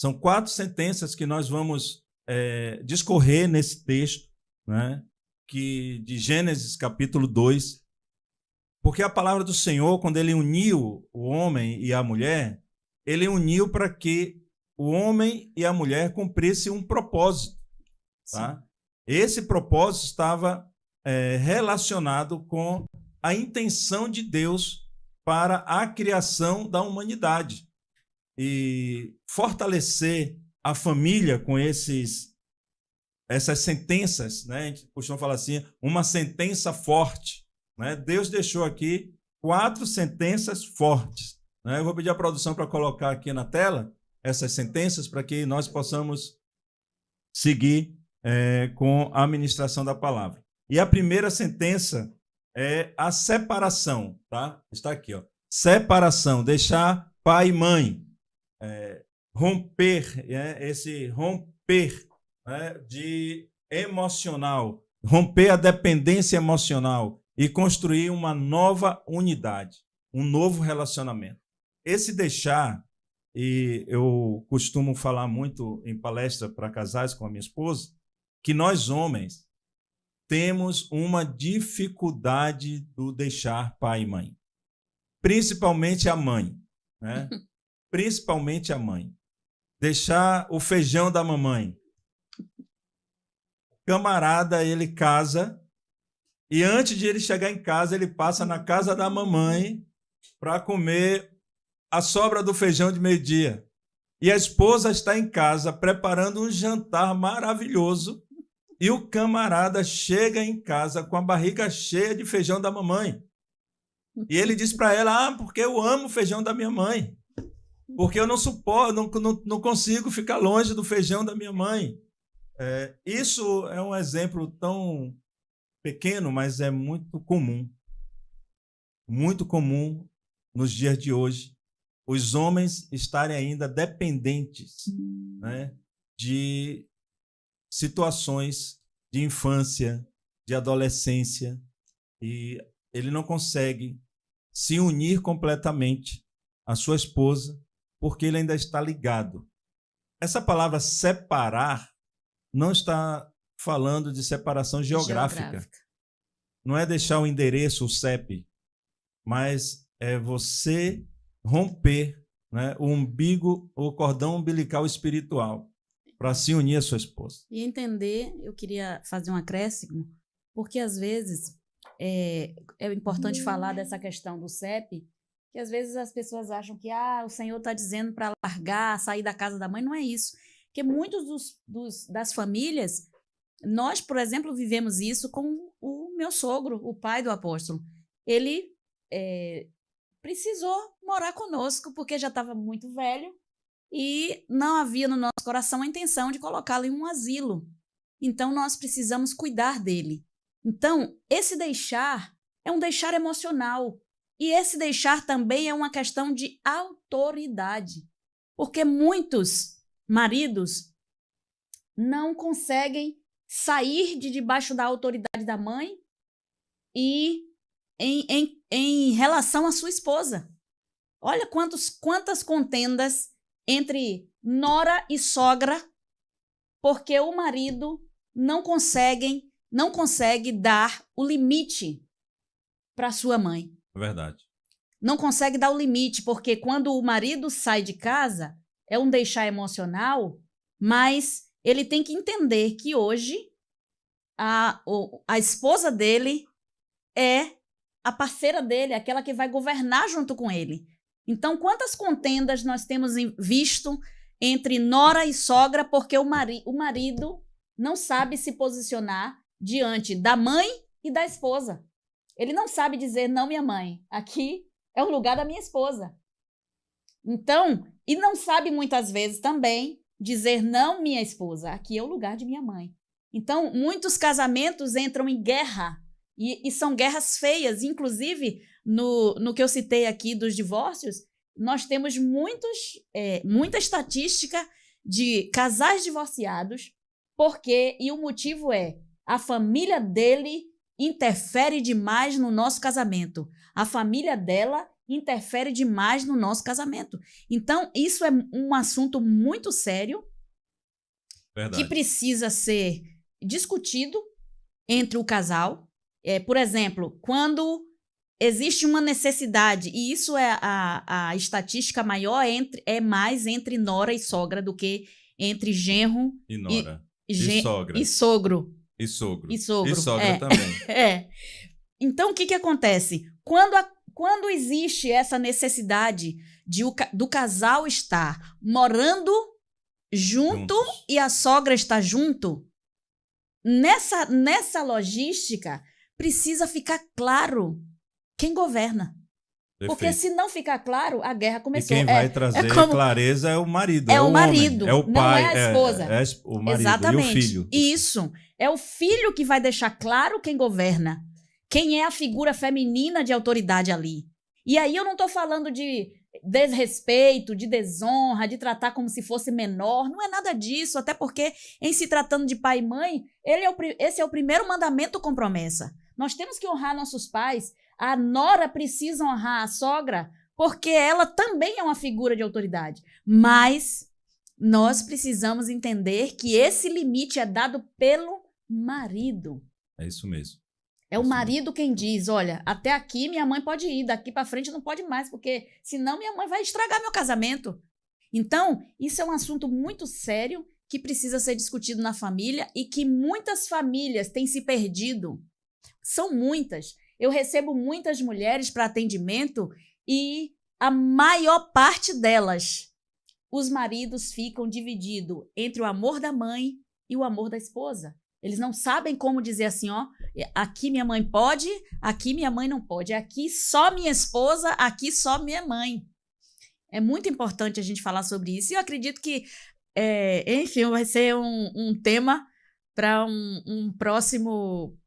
São 4 sentenças que nós vamos discorrer nesse texto, né, de Gênesis capítulo 2, porque a palavra do Senhor, quando ele uniu o homem e a mulher, ele uniu para que o homem e a mulher cumprissem um propósito. Tá? Esse propósito estava relacionado com a intenção de Deus para a criação da humanidade. E fortalecer a família com essas sentenças, né? A gente costuma falar assim, uma sentença forte. Né? Deus deixou aqui 4 sentenças fortes. Né? Eu vou pedir à produção para colocar aqui na tela essas sentenças para que nós possamos seguir com a ministração da palavra. E a primeira sentença é a separação, tá? Está aqui, ó. Separação, deixar pai e mãe, romper, esse romper de emocional, romper a dependência emocional e construir uma nova unidade, um novo relacionamento. Esse deixar, e eu costumo falar muito em palestra para casais com a minha esposa, que nós homens temos uma dificuldade do deixar pai e mãe. Principalmente a mãe, né? Principalmente a mãe. Deixar o feijão da mamãe. Camarada, ele casa e antes de ele chegar em casa, ele passa na casa da mamãe para comer a sobra do feijão de meio-dia. E a esposa está em casa preparando um jantar maravilhoso e o camarada chega em casa com a barriga cheia de feijão da mamãe. E ele diz para ela, porque eu amo o feijão da minha mãe. porque eu não suporto, não consigo ficar longe do feijão da minha mãe. Isso é um exemplo tão pequeno, mas é muito comum nos dias de hoje, os homens estarem ainda dependentes, né, de situações de infância, de adolescência, e ele não consegue se unir completamente à sua esposa, porque ele ainda está ligado. Essa palavra separar não está falando de separação geográfica. Não é deixar o endereço, o CEP, mas é você romper, né, o umbigo, o cordão umbilical espiritual, para se unir à sua esposa. E entender, eu queria fazer um acréscimo, porque às vezes é importante falar dessa questão do CEP, que às vezes as pessoas acham que o Senhor está dizendo para largar, sair da casa da mãe. Não é isso. Porque muitos das famílias, nós, por exemplo, vivemos isso com o meu sogro, o pai do apóstolo. Ele precisou morar conosco porque já estava muito velho e não havia no nosso coração a intenção de colocá-lo em um asilo. Então, nós precisamos cuidar dele. Então, esse deixar é um deixar emocional. E esse deixar também é uma questão de autoridade. Porque muitos maridos não conseguem sair de debaixo da autoridade da mãe e em relação à sua esposa. Olha quantas contendas entre nora e sogra, porque o marido não consegue dar o limite para sua mãe. Verdade. Não consegue dar o limite, porque quando o marido sai de casa, é um deixar emocional, mas ele tem que entender que hoje a esposa dele é a parceira dele, aquela que vai governar junto com ele. Então, quantas contendas nós temos visto entre nora e sogra, porque o marido não sabe se posicionar diante da mãe e da esposa. Ele não sabe dizer, não, minha mãe, aqui é o lugar da minha esposa. Então, e não sabe muitas vezes também dizer, não, minha esposa, aqui é o lugar de minha mãe. Então, muitos casamentos entram em guerra, e são guerras feias. Inclusive, no que eu citei aqui dos divórcios, nós temos muita estatística de casais divorciados, e o motivo é a família dele interfere demais no nosso casamento. A família dela interfere demais no nosso casamento. Então, isso é um assunto muito sério. Verdade. Que precisa ser discutido entre o casal. Por exemplo, quando existe uma necessidade, e isso é a estatística maior, é mais entre nora e sogra do que entre genro e nora. E sogro. E sogro. E sogra também. Então, o que acontece? Quando existe essa necessidade do casal estar morando juntos e a sogra estar junto, nessa logística, precisa ficar claro quem governa. Perfeito. Porque se não ficar claro, a guerra começou. E quem vai trazer clareza é o marido. É o marido, homem, é o pai, não é a esposa. O marido. Exatamente. E o filho. Isso. É o filho que vai deixar claro quem governa. Quem é a figura feminina de autoridade ali. E aí eu não estou falando de desrespeito, de desonra, de tratar como se fosse menor. Não é nada disso, até porque, em se tratando de pai e mãe, esse é o primeiro mandamento com promessa. Nós temos que honrar nossos pais. A nora precisa honrar a sogra, porque ela também é uma figura de autoridade. Mas nós precisamos entender que esse limite é dado pelo marido. É isso mesmo. É o marido quem diz, olha, até aqui minha mãe pode ir, daqui para frente não pode mais, porque senão minha mãe vai estragar meu casamento. Então, isso é um assunto muito sério que precisa ser discutido na família e que muitas famílias têm se perdido. São muitas. Eu recebo muitas mulheres para atendimento e a maior parte delas, os maridos ficam divididos entre o amor da mãe e o amor da esposa. Eles não sabem como dizer assim, ó, aqui minha mãe pode, aqui minha mãe não pode. Aqui só minha esposa, aqui só minha mãe. É muito importante a gente falar sobre isso. E eu acredito que, enfim, vai ser um tema para um próximo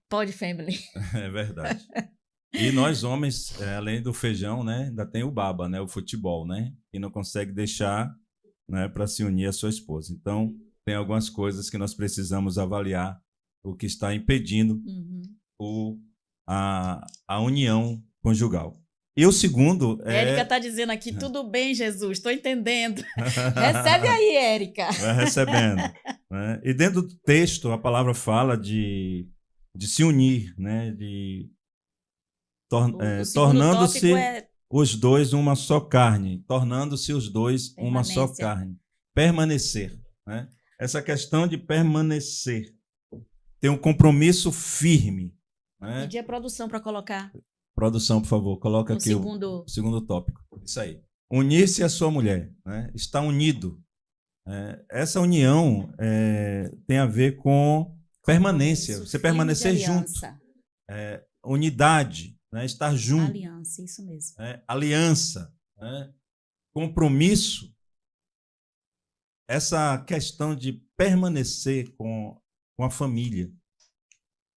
Pod Family. É verdade. E nós homens, além do feijão, né, ainda tem o baba, né, o futebol, né, e não consegue deixar, né, para se unir à sua esposa. Então, tem algumas coisas que nós precisamos avaliar o que está impedindo a união conjugal. E o segundo é... Érica está dizendo aqui, tudo bem, Jesus, estou entendendo. Recebe aí, Érica. Vai recebendo. Né? E dentro do texto, a palavra fala de se unir, né? De tornando-se os dois uma só carne. Tornando-se os dois uma só carne. Permanecer. Né? Essa questão de permanecer. Ter um compromisso firme. Né? Pedir a produção para colocar. Produção, por favor, coloca aqui o segundo tópico. Isso aí. Unir-se à sua mulher, né? Estar unido. Essa união tem a ver com permanência. Você permanecer junto. Unidade, né? Estar junto. Aliança, isso mesmo. Aliança, né? Compromisso. Essa questão de permanecer com a família.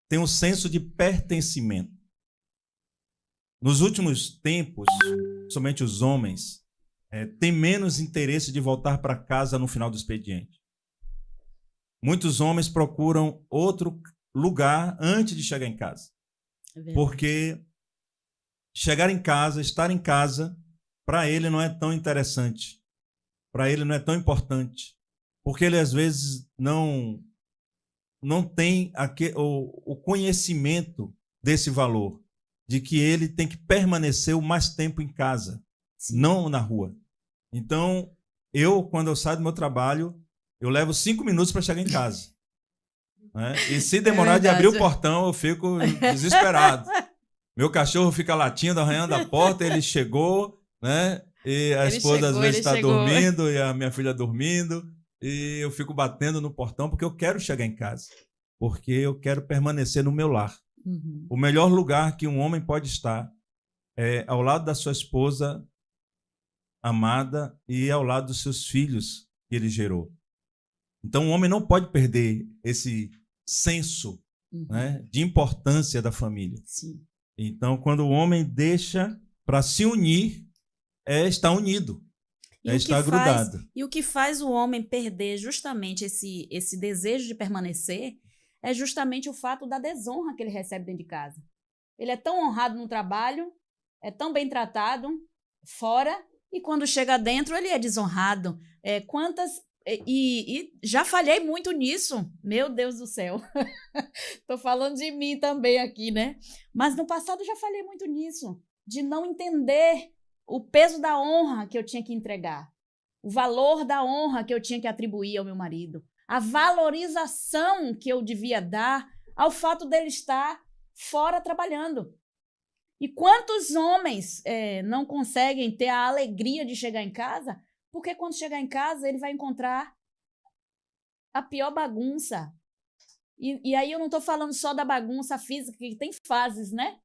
Tem um senso de pertencimento. Nos últimos tempos, somente os homens têm menos interesse de voltar para casa no final do expediente. Muitos homens procuram outro lugar antes de chegar em casa. Porque chegar em casa, estar em casa, para ele não é tão interessante. Para ele não é tão importante. Porque ele, às vezes, não tem o conhecimento desse valor. De que ele tem que permanecer o mais tempo em casa, não na rua. Então, quando eu saio do meu trabalho, eu levo 5 minutos para chegar em casa. Né? E se demorar de abrir o portão, eu fico desesperado. Meu cachorro fica latindo, arranhando a porta, ele chegou, né? E a esposa às vezes está dormindo, e a minha filha dormindo, e eu fico batendo no portão porque eu quero chegar em casa, porque eu quero permanecer no meu lar. O melhor lugar que um homem pode estar é ao lado da sua esposa amada e ao lado dos seus filhos que ele gerou. Então, o homem não pode perder esse senso né, de importância da família. Sim. Então, quando o homem deixa para se unir, está unido, está grudado. E o que faz o homem perder justamente esse desejo de permanecer é justamente o fato da desonra que ele recebe dentro de casa. Ele é tão honrado no trabalho, é tão bem tratado fora, e quando chega dentro ele é desonrado. E já falhei muito nisso, meu Deus do céu. Estou falando de mim também aqui, né? Mas no passado já falhei muito nisso, de não entender o peso da honra que eu tinha que entregar, o valor da honra que eu tinha que atribuir ao meu marido, a valorização que eu devia dar ao fato dele estar fora trabalhando. E quantos homens não conseguem ter a alegria de chegar em casa, porque quando chegar em casa ele vai encontrar a pior bagunça. E aí eu não estou falando só da bagunça física, que tem fases, né?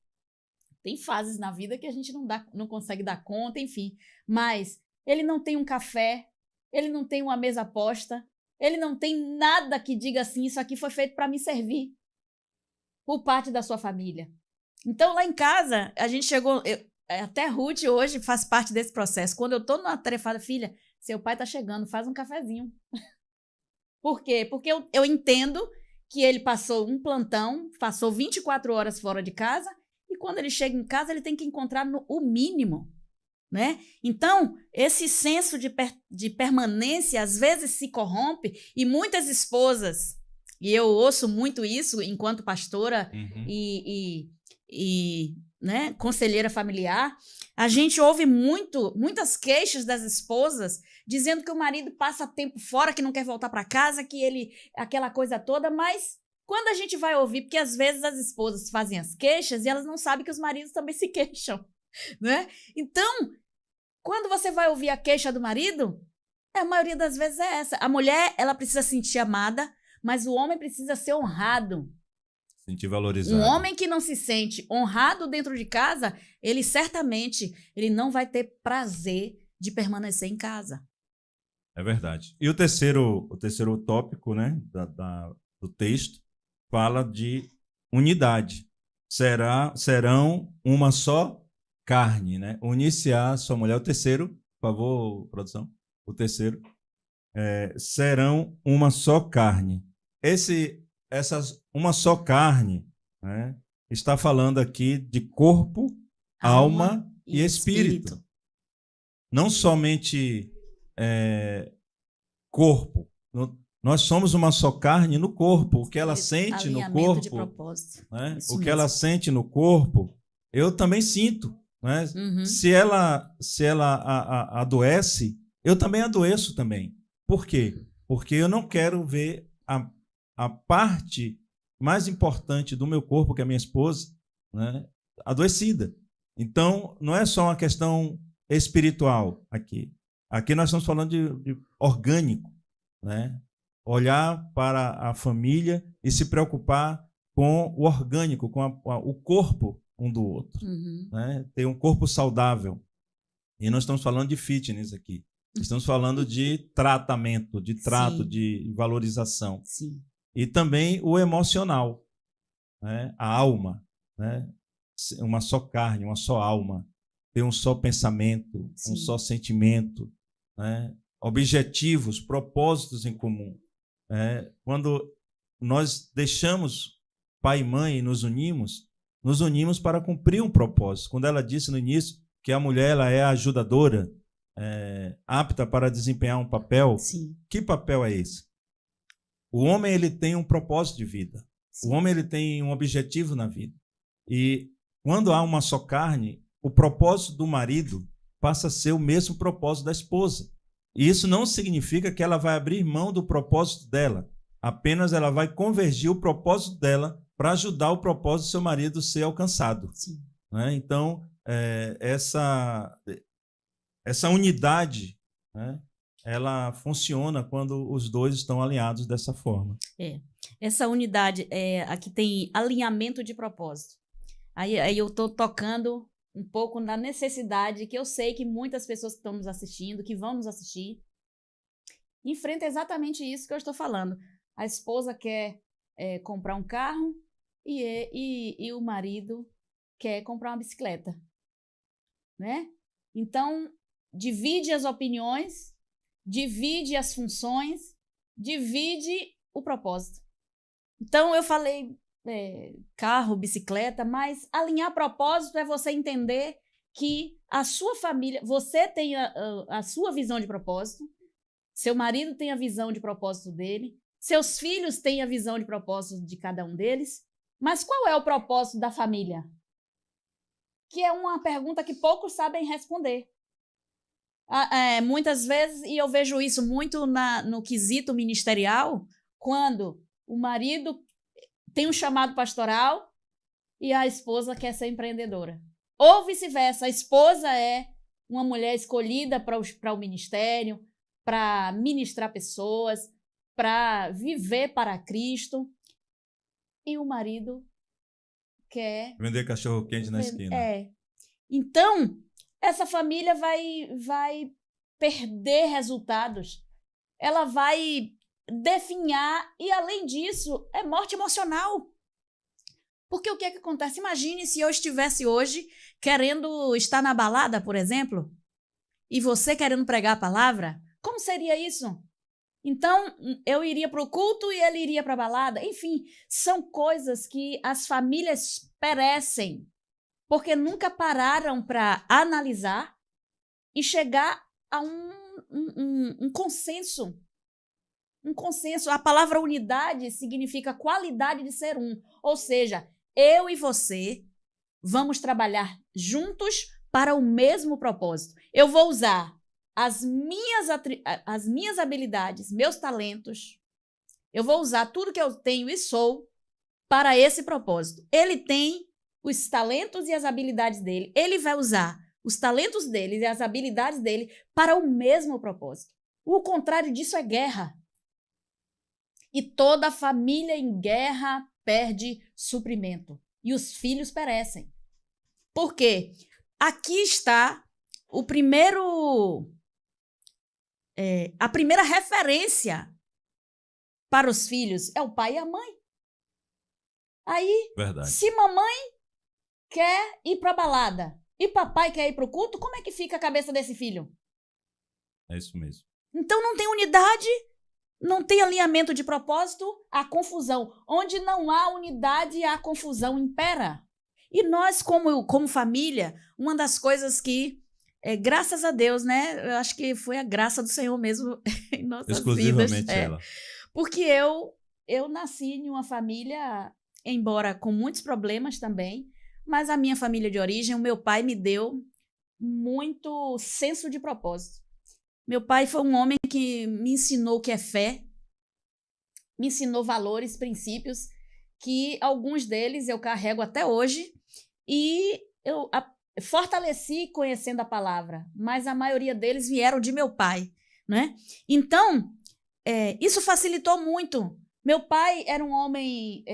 Tem fases na vida que a gente não consegue dar conta, enfim. Mas ele não tem um café, ele não tem uma mesa posta, ele não tem nada que diga assim, isso aqui foi feito para me servir, por parte da sua família. Então, lá em casa, a gente chegou... até Ruth hoje faz parte desse processo. Quando eu estou numa tarefada, filha, seu pai está chegando, faz um cafezinho. Por quê? Porque eu entendo que ele passou um plantão, passou 24 horas fora de casa, e quando ele chega em casa, ele tem que encontrar o mínimo. Né? Então, esse senso de permanência às vezes se corrompe, e muitas esposas, e eu ouço muito isso enquanto pastora né, conselheira familiar, a gente ouve muitas queixas das esposas dizendo que o marido passa tempo fora, que não quer voltar para casa, que ele, aquela coisa toda, mas quando a gente vai ouvir, porque às vezes as esposas fazem as queixas e elas não sabem que os maridos também se queixam, né? Então, quando você vai ouvir a queixa do marido, a maioria das vezes é essa. A mulher, ela precisa se sentir amada, mas o homem precisa ser honrado. Sentir valorizado. Um homem que não se sente honrado dentro de casa, ele certamente não vai ter prazer de permanecer em casa. É verdade. E o terceiro tópico, né, do texto fala de unidade. Serão uma só carne, né? Unir-se-á sua mulher. O terceiro, por favor, produção. O terceiro. Serão uma só carne. Uma só carne, né, está falando aqui de corpo, alma e espírito. Não somente corpo. Nós somos uma só carne no corpo. O que ela sente no corpo, de propósito. Né? Isso O que mesmo. ela sente no corpo, eu também sinto. Né? Uhum. Se ela adoece, eu também adoeço também. Por quê? Porque eu não quero ver a parte mais importante do meu corpo, que é a minha esposa, né, adoecida. Então, não é só uma questão espiritual aqui. Aqui nós estamos falando de orgânico, né? Olhar para a família e se preocupar com o orgânico, com o corpo um do outro. Uhum. Né? Ter um corpo saudável. E nós estamos falando de fitness aqui. Estamos falando de tratamento, de trato, Sim. de valorização. Sim. E também o emocional, né? A alma, né? Uma só carne, uma só alma, ter um só pensamento, Sim. um só sentimento, né? Objetivos, propósitos em comum. Quando nós deixamos pai e mãe e nos unimos para cumprir um propósito. Quando ela disse no início que a mulher ela é a ajudadora, apta para desempenhar um papel, Sim. que papel é esse? O homem ele tem um propósito de vida. Sim. O homem ele tem um objetivo na vida. E quando há uma só carne, o propósito do marido passa a ser o mesmo propósito da esposa. E isso não significa que ela vai abrir mão do propósito dela. Apenas ela vai convergir o propósito dela para ajudar o propósito do seu marido a ser alcançado. Sim. Né? Então, essa unidade, né, ela funciona quando os dois estão alinhados dessa forma. Essa unidade, aqui tem alinhamento de propósito. Aí eu estou tocando um pouco na necessidade que eu sei que muitas pessoas que estão nos assistindo, que vão nos assistir, enfrentam exatamente isso que eu estou falando. A esposa quer comprar um carro e o marido quer comprar uma bicicleta. Né? Então, divide as opiniões, divide as funções, divide o propósito. Então, eu falei carro, bicicleta, mas alinhar propósito é você entender que a sua família, você tem a sua visão de propósito, seu marido tem a visão de propósito dele, seus filhos têm a visão de propósito de cada um deles, mas qual é o propósito da família? Que é uma pergunta que poucos sabem responder. Muitas vezes, e eu vejo isso muito no quesito ministerial, quando o marido tem um chamado pastoral e a esposa quer ser empreendedora. Ou vice-versa, a esposa é uma mulher escolhida para o ministério, para ministrar pessoas, para viver para Cristo, e o marido quer vender cachorro-quente na esquina. Então, essa família vai perder resultados. Ela vai definhar e, além disso, é morte emocional. Porque o que é que acontece? Imagine se eu estivesse hoje querendo estar na balada, por exemplo, e você querendo pregar a palavra. Como seria isso? Então, eu iria para o culto e ele iria para a balada. Enfim, são coisas que as famílias perecem porque nunca pararam para analisar e chegar a um consenso. Um consenso. A palavra unidade significa qualidade de ser um. Ou seja, eu e você vamos trabalhar juntos para o mesmo propósito. Eu vou usar as minhas habilidades, meus talentos. Eu vou usar tudo que eu tenho e sou para esse propósito. Ele tem os talentos e as habilidades dele. Ele vai usar os talentos dele e as habilidades dele para o mesmo propósito. O contrário disso é guerra. E toda família em guerra perde suprimento. E os filhos perecem. Por quê? Aqui está a primeira referência para os filhos é o pai e a mãe. Aí, Verdade. se mamãe quer ir para a balada e papai quer ir para o culto, como é que fica a cabeça desse filho? É isso mesmo. Então não tem unidade, não tem alinhamento de propósito, há confusão. Onde não há unidade, a confusão impera. E nós, como família, uma das coisas que, graças a Deus, né? Eu acho que foi a graça do Senhor mesmo em nossas Exclusivamente vidas. ela. Porque eu nasci em uma família, embora com muitos problemas também, mas a minha família de origem, o meu pai me deu muito senso de propósito. Meu pai foi um homem que me ensinou o que é fé, me ensinou valores, princípios, que alguns deles eu carrego até hoje, e eu fortaleci conhecendo a palavra, mas a maioria deles vieram de meu pai, né? Então, isso facilitou muito. Meu pai era um homem,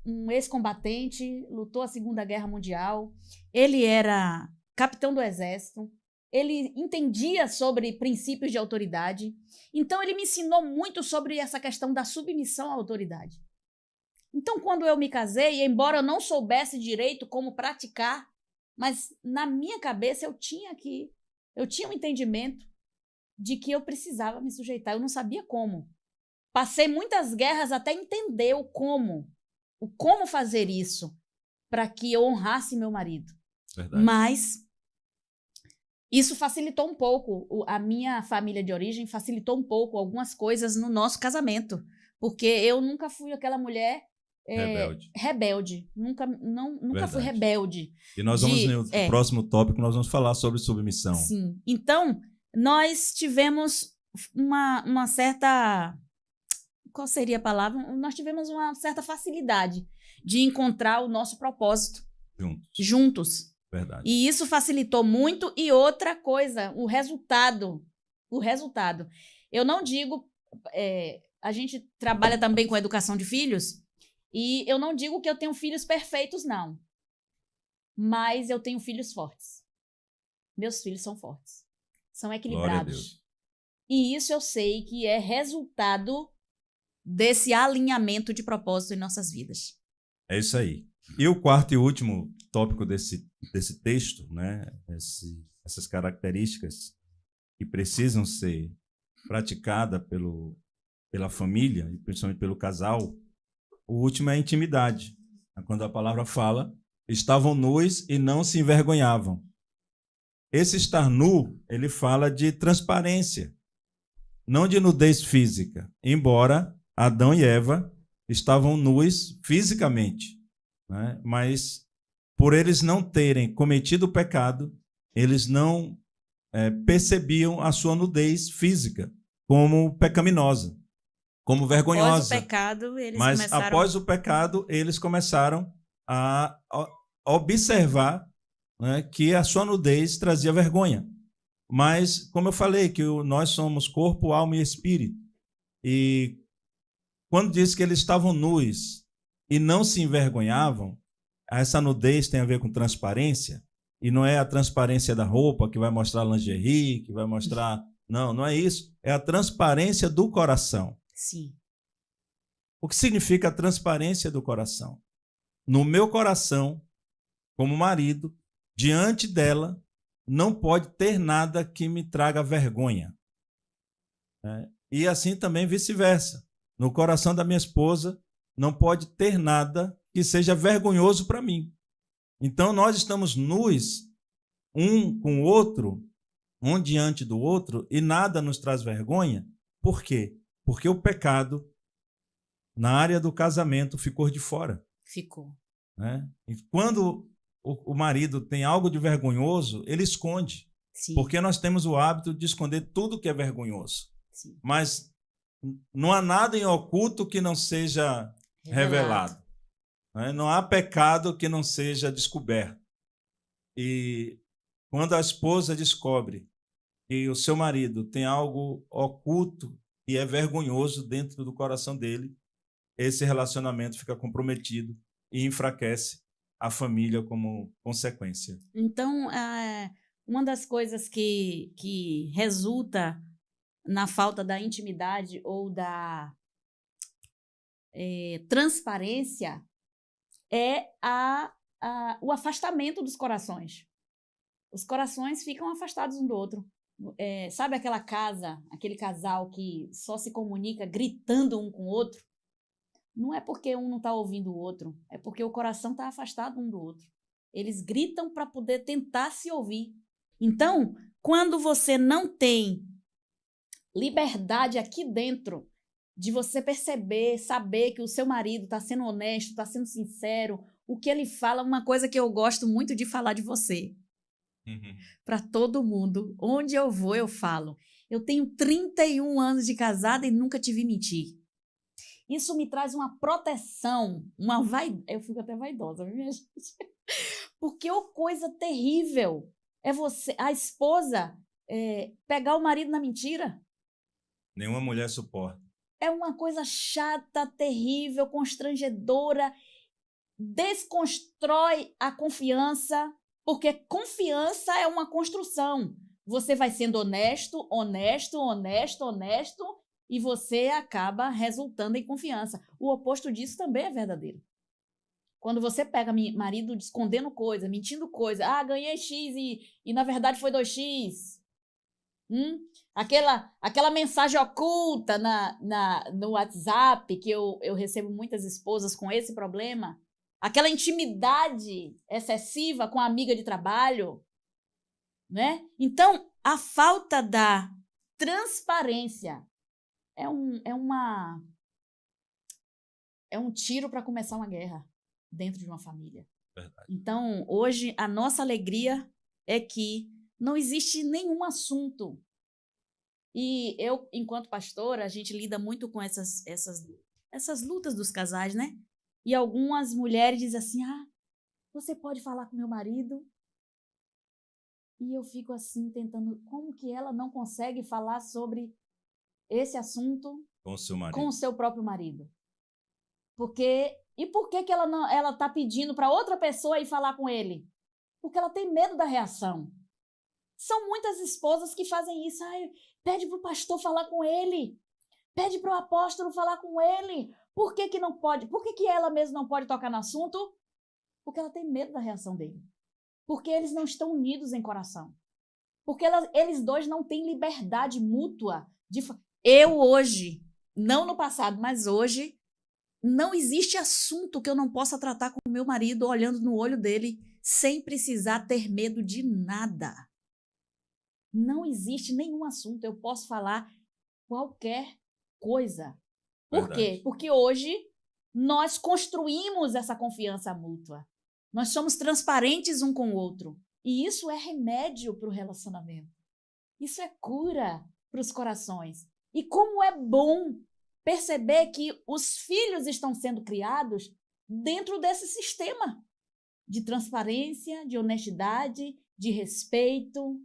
um ex-combatente, lutou a Segunda Guerra Mundial, ele era capitão do exército, ele entendia sobre princípios de autoridade, então ele me ensinou muito sobre essa questão da submissão à autoridade. Então, quando eu me casei, embora eu não soubesse direito como praticar, mas na minha cabeça eu tinha um entendimento de que eu precisava me sujeitar, eu não sabia como. Passei muitas guerras até entender o como fazer isso para que eu honrasse meu marido. Verdade. Mas isso facilitou um pouco, a minha família de origem facilitou um pouco algumas coisas no nosso casamento, porque eu nunca fui aquela mulher rebelde. Nunca fui rebelde. E nós vamos, no próximo tópico, nós vamos falar sobre submissão. Sim. Então, nós tivemos uma certa... Qual seria a palavra? Nós tivemos uma certa facilidade de encontrar o nosso propósito juntos. Verdade. E isso facilitou muito. E outra coisa, o resultado. Eu não digo... a gente trabalha também com a educação de filhos, e eu não digo que eu tenho filhos perfeitos, não. Mas eu tenho filhos fortes. Meus filhos são fortes. São equilibrados. E isso eu sei que é resultado desse alinhamento de propósito em nossas vidas. É isso aí. E o quarto e último tópico desse texto, né? Essas características que precisam ser praticadas pela família, e principalmente pelo casal, o último é a intimidade. Quando a palavra fala, estavam nus e não se envergonhavam. Esse estar nu, ele fala de transparência, não de nudez física, embora Adão e Eva estavam nus fisicamente, né? Mas por eles não terem cometido o pecado, eles não percebiam a sua nudez física como pecaminosa, como vergonhosa. Após o pecado, eles começaram a observar, né, que a sua nudez trazia vergonha. Mas, como eu falei, que nós somos corpo, alma e espírito. E quando diz que eles estavam nus e não se envergonhavam, essa nudez tem a ver com transparência, e não é a transparência da roupa que vai mostrar lingerie, que vai mostrar... Não é isso. É a transparência do coração. Sim. O que significa a transparência do coração? No meu coração, como marido, diante dela, não pode ter nada que me traga vergonha. E assim também vice-versa. No coração da minha esposa, não pode ter nada que seja vergonhoso para mim. Então, nós estamos nus, um com o outro, um diante do outro, e nada nos traz vergonha. Por quê? Porque o pecado, na área do casamento, ficou de fora. Ficou. Né? E quando o marido tem algo de vergonhoso, ele esconde. Sim. Porque nós temos o hábito de esconder tudo que é vergonhoso. Sim. Mas não há nada em oculto que não seja revelado. Né? Não há pecado que não seja descoberto. E quando a esposa descobre que o seu marido tem algo oculto e é vergonhoso dentro do coração dele, esse relacionamento fica comprometido e enfraquece a família como consequência. Então, Uma das coisas que resulta na falta da intimidade ou da transparência é o afastamento dos corações. Os corações ficam afastados um do outro. Sabe aquela casa, aquele casal que só se comunica gritando um com o outro? Não é porque um não está ouvindo o outro, é porque o coração está afastado um do outro. Eles gritam para poder tentar se ouvir. Então, quando você não tem liberdade aqui dentro de você perceber, saber que o seu marido está sendo honesto, está sendo sincero, o que ele fala, uma coisa que eu gosto muito de falar de você. Para todo mundo, onde eu vou, eu falo. Eu tenho 31 anos de casada e nunca te vi mentir. Isso me traz uma proteção, eu fico até vaidosa, viu, minha gente? Porque coisa terrível é a esposa, pegar o marido na mentira. Nenhuma mulher suporta. É uma coisa chata, terrível, constrangedora, desconstrói a confiança, porque confiança é uma construção. Você vai sendo honesto, e você acaba resultando em confiança. O oposto disso também é verdadeiro. Quando você pega marido escondendo coisa, mentindo coisa, ganhei X e na verdade foi 2X. Aquela mensagem oculta no WhatsApp, que eu recebo muitas esposas com esse problema, aquela intimidade excessiva com a amiga de trabalho, né? Então, a falta da transparência é um tiro para começar uma guerra dentro de uma família. Verdade. Então, hoje, a nossa alegria é que não existe nenhum assunto. E eu, enquanto pastora, a gente lida muito com essas lutas dos casais, né? E algumas mulheres dizem assim, você pode falar com meu marido? E eu fico assim, tentando, como que ela não consegue falar sobre esse assunto com o seu marido, com o seu próprio marido? Por que ela está pedindo para outra pessoa ir falar com ele? Porque ela tem medo da reação. São muitas esposas que fazem isso. Pede para o pastor falar com ele. Pede para o apóstolo falar com ele. Por que não pode? Por que ela mesma não pode tocar no assunto? Porque ela tem medo da reação dele. Porque eles não estão unidos em coração. Porque eles dois não têm liberdade mútua. Eu hoje, não no passado, mas hoje, não existe assunto que eu não possa tratar com o meu marido olhando no olho dele sem precisar ter medo de nada. Não existe nenhum assunto. Eu posso falar qualquer coisa. Por quê? Porque hoje nós construímos essa confiança mútua. Nós somos transparentes um com o outro. E isso é remédio para o relacionamento. Isso é cura para os corações. E como é bom perceber que os filhos estão sendo criados dentro desse sistema de transparência, de honestidade, de respeito.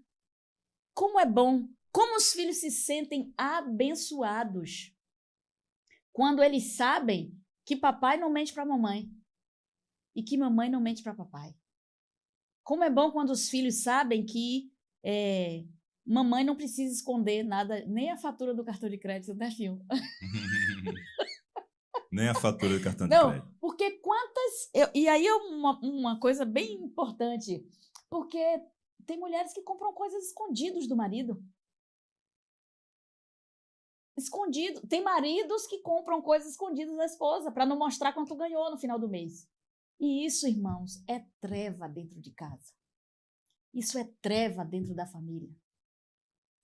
Como é bom, como os filhos se sentem abençoados quando eles sabem que papai não mente para mamãe e que mamãe não mente para papai. Como é bom quando os filhos sabem que mamãe não precisa esconder nada, nem a fatura do cartão de crédito, né, filho? Nem a fatura do cartão de crédito. Não, porque e aí é uma coisa bem importante, porque tem mulheres que compram coisas escondidas do marido. Escondido. Tem maridos que compram coisas escondidas da esposa para não mostrar quanto ganhou no final do mês. E isso, irmãos, é treva dentro de casa. Isso é treva dentro da família.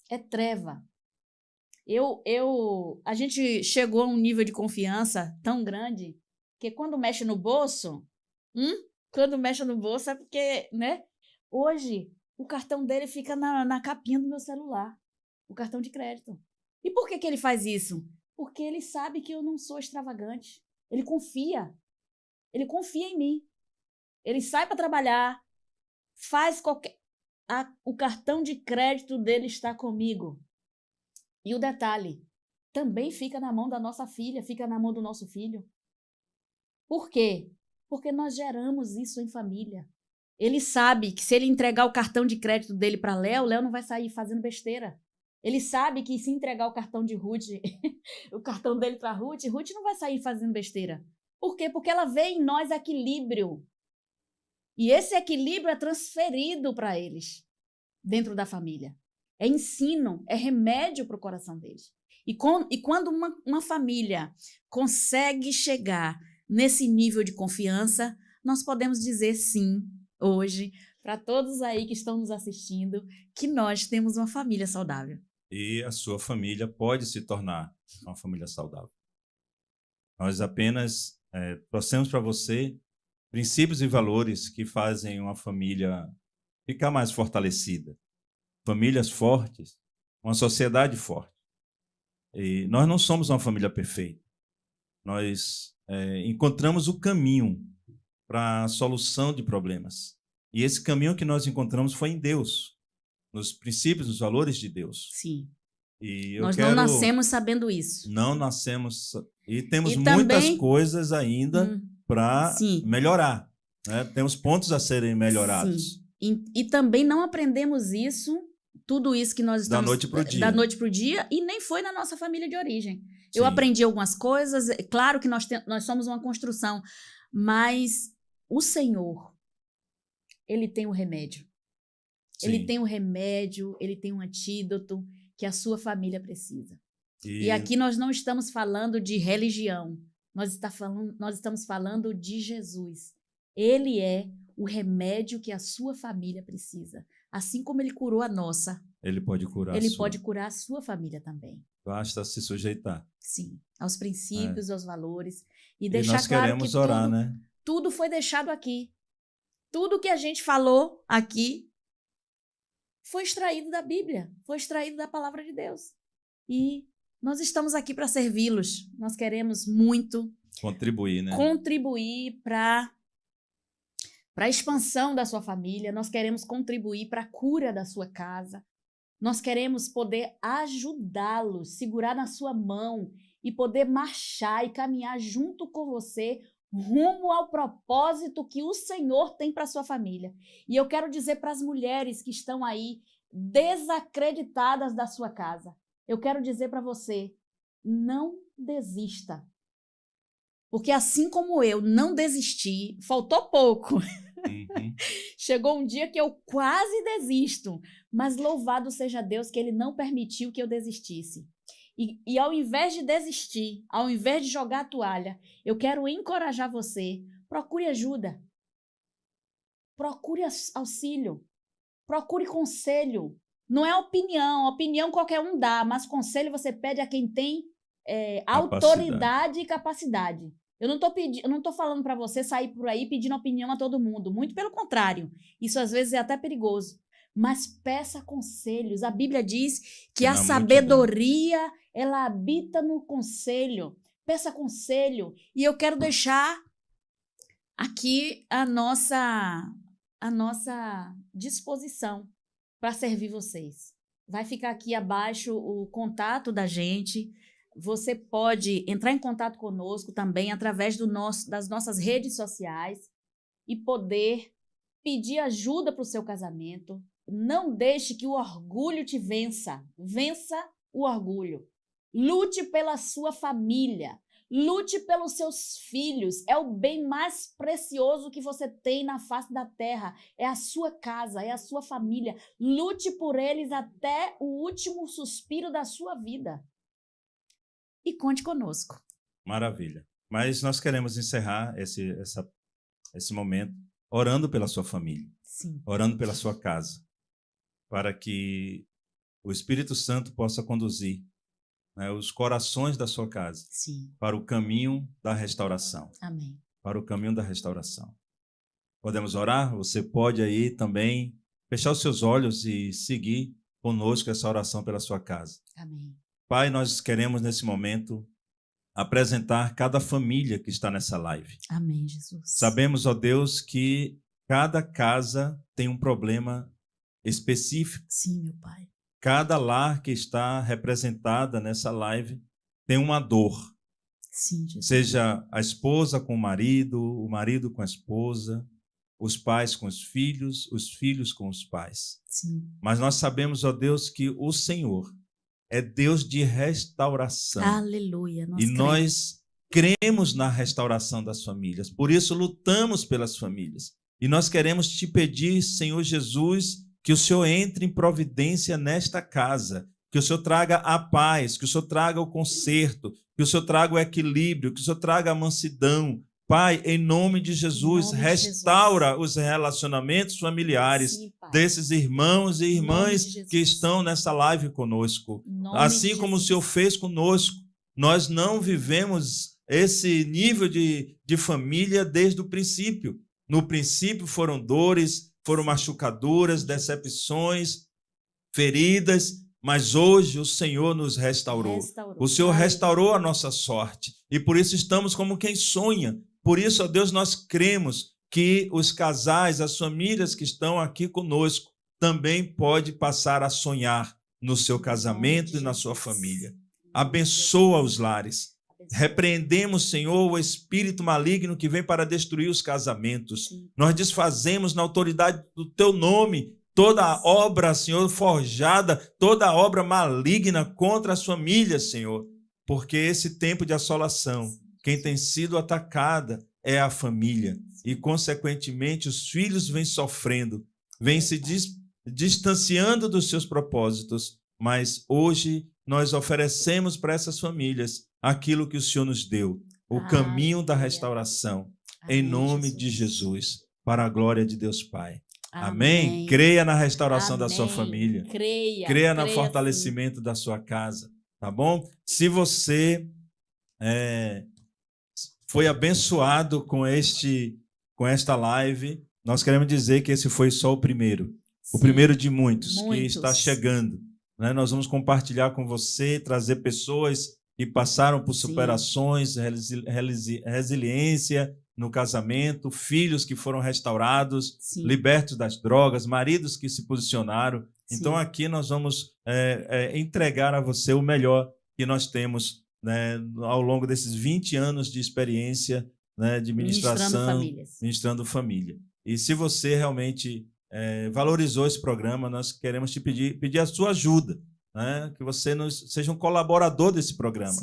É treva. A gente chegou a um nível de confiança tão grande que quando mexe no bolso, é porque, né? Hoje, o cartão dele fica na capinha do meu celular, o cartão de crédito. E por que ele faz isso? Porque ele sabe que eu não sou extravagante. Ele confia em mim. Ele sai para trabalhar, faz o cartão de crédito dele está comigo. E o detalhe, também fica na mão da nossa filha, fica na mão do nosso filho. Por quê? Porque nós geramos isso em família. Ele sabe que se ele entregar o cartão de crédito dele para Léo, Léo não vai sair fazendo besteira. Ele sabe que se entregar o cartão de Ruth, o cartão dele para Ruth, Ruth não vai sair fazendo besteira. Por quê? Porque ela vê em nós equilíbrio. E esse equilíbrio é transferido para eles, dentro da família. É ensino, é remédio para o coração deles. E quando uma família consegue chegar nesse nível de confiança, nós podemos dizer sim, hoje, para todos aí que estão nos assistindo, que nós temos uma família saudável. E a sua família pode se tornar uma família saudável. Nós apenas trouxemos para você princípios e valores que fazem uma família ficar mais fortalecida. Famílias fortes, uma sociedade forte. E nós não somos uma família perfeita. Nós encontramos o caminho para a solução de problemas. E esse caminho que nós encontramos foi em Deus, nos princípios, nos valores de Deus. Sim. E nós não nascemos sabendo isso. Não nascemos. E temos muitas coisas ainda para melhorar. Né? Temos pontos a serem melhorados. Sim. E também não aprendemos isso, tudo isso que nós estamos... Da noite para o dia. Da noite para o dia, e nem foi na nossa família de origem. Sim. Eu aprendi algumas coisas, claro que nós somos uma construção, mas o Senhor, Ele tem o remédio. Sim. Ele tem o remédio, Ele tem um antídoto que a sua família precisa. E aqui nós não estamos falando de religião, nós estamos falando de Jesus. Ele é o remédio que a sua família precisa. Assim como Ele curou a nossa, Ele pode curar pode curar a sua família também. Basta se sujeitar. Sim, aos princípios, aos valores. E deixar nós claro queremos que orar, né? Tudo foi deixado aqui. Tudo que a gente falou aqui foi extraído da Bíblia, foi extraído da palavra de Deus. E nós estamos aqui para servi-los. Nós queremos muito contribuir, né? Contribuir para a expansão da sua família. Nós queremos contribuir para a cura da sua casa. Nós queremos poder ajudá-los, segurar na sua mão e poder marchar e caminhar junto com você rumo ao propósito que o Senhor tem para a sua família. E eu quero dizer para as mulheres que estão aí desacreditadas da sua casa, eu quero dizer para você, não desista. Porque assim como eu não desisti, faltou pouco. Uhum. Chegou um dia que eu quase desisto, mas louvado seja Deus que Ele não permitiu que eu desistisse. E ao invés de desistir, ao invés de jogar a toalha, eu quero encorajar você, procure ajuda, procure auxílio, procure conselho. Não é opinião qualquer um dá, mas conselho você pede a quem tem autoridade e capacidade. Eu não estou falando para você sair por aí pedindo opinião a todo mundo, muito pelo contrário, isso às vezes é até perigoso. Mas peça conselhos. A Bíblia diz que a sabedoria, ela habita no conselho. Peça conselho. E eu quero deixar aqui a nossa disposição para servir vocês. Vai ficar aqui abaixo o contato da gente. Você pode entrar em contato conosco também através das nossas redes sociais e poder pedir ajuda para o seu casamento. Não deixe que o orgulho te vença. Vença o orgulho. Lute pela sua família. Lute pelos seus filhos. É o bem mais precioso que você tem na face da terra. É a sua casa, é a sua família. Lute por eles até o último suspiro da sua vida. E conte conosco. Maravilha. Mas nós queremos encerrar esse momento orando pela sua família. Sim. Orando pela sua casa. Para que o Espírito Santo possa conduzir, né, os corações da sua casa. Sim. Para o caminho da restauração. Amém. Para o caminho da restauração. Podemos orar? Você pode aí também fechar os seus olhos e seguir conosco essa oração pela sua casa. Amém. Pai, nós queremos nesse momento apresentar cada família que está nessa live. Amém, Jesus. Sabemos, ó Deus, que cada casa tem um problema específico. Sim, meu Pai. Cada lar que está representada nessa live tem uma dor. Sim, Jesus. Seja a esposa com o marido com a esposa, os pais com os filhos com os pais. Sim. Mas nós sabemos, ó Deus, que o Senhor é Deus de restauração. Aleluia. E nós cremos na restauração das famílias. Por isso lutamos pelas famílias. E nós queremos te pedir, Senhor Jesus, que o Senhor entre em providência nesta casa, que o Senhor traga a paz, que o Senhor traga o conserto, que o Senhor traga o equilíbrio, que o Senhor traga a mansidão. Pai, em nome de Jesus, restaura os relacionamentos familiares desses irmãos e irmãs que estão nessa live conosco. Assim como o Senhor fez conosco, nós não vivemos esse nível de família desde o princípio. No princípio foram dores, foram machucaduras, decepções, feridas, mas hoje o Senhor nos restaurou. O Senhor restaurou a nossa sorte e por isso estamos como quem sonha. Por isso, ó Deus, nós cremos que os casais, as famílias que estão aqui conosco, também podem passar a sonhar no seu casamento e na sua família. Abençoa os lares. Repreendemos, Senhor, o espírito maligno que vem para destruir os casamentos. Nós desfazemos na autoridade do teu nome toda a obra, Senhor, forjada, toda a obra maligna contra as famílias, Senhor. Porque esse tempo de assolação, quem tem sido atacada é a família. E, consequentemente, os filhos vêm sofrendo, vêm se distanciando dos seus propósitos. Mas hoje nós oferecemos para essas famílias aquilo que o Senhor nos deu, o caminho da restauração, em nome de Jesus, para a glória de Deus Pai. Amém? Creia na restauração da sua família. Creia no fortalecimento da sua casa. Tá bom? Se você foi abençoado com esta live, nós queremos dizer que esse foi só o primeiro. O primeiro de muitos que está chegando. Né? Nós vamos compartilhar com você, trazer pessoas que passaram por superações, resiliência no casamento, filhos que foram restaurados, libertos das drogas, maridos que se posicionaram. Então aqui nós vamos entregar a você o melhor que nós temos, né, ao longo desses 20 anos de experiência, né, de ministração, ministrando família. E se você realmente valorizou esse programa, nós queremos te pedir a sua ajuda, né, que você seja um colaborador desse programa.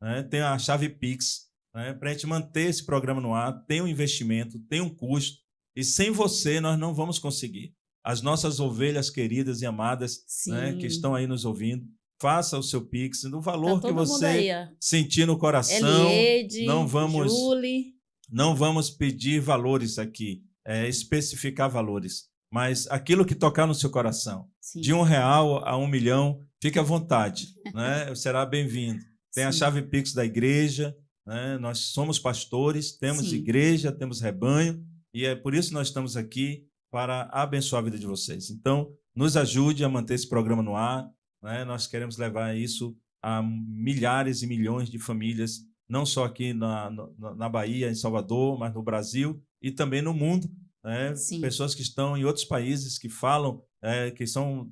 Né, tem a chave Pix, né, para a gente manter esse programa no ar, tem um investimento, tem um custo, e sem você nós não vamos conseguir. As nossas ovelhas queridas e amadas, né, que estão aí nos ouvindo, faça o seu Pix, no valor que você sentir no coração. Eliede, não vamos pedir valores aqui, especificar valores, mas aquilo que tocar no seu coração, de R$1 a R$1 milhão, fique à vontade, né? Será bem-vindo. Tem a chave Pix da igreja, né? Nós somos pastores, temos igreja, temos rebanho, e é por isso que nós estamos aqui, para abençoar a vida de vocês. Então, nos ajude a manter esse programa no ar, né? Nós queremos levar isso a milhares e milhões de famílias, não só aqui na Bahia, em Salvador, mas no Brasil e também no mundo. Né? Pessoas que estão em outros países, que falam, que são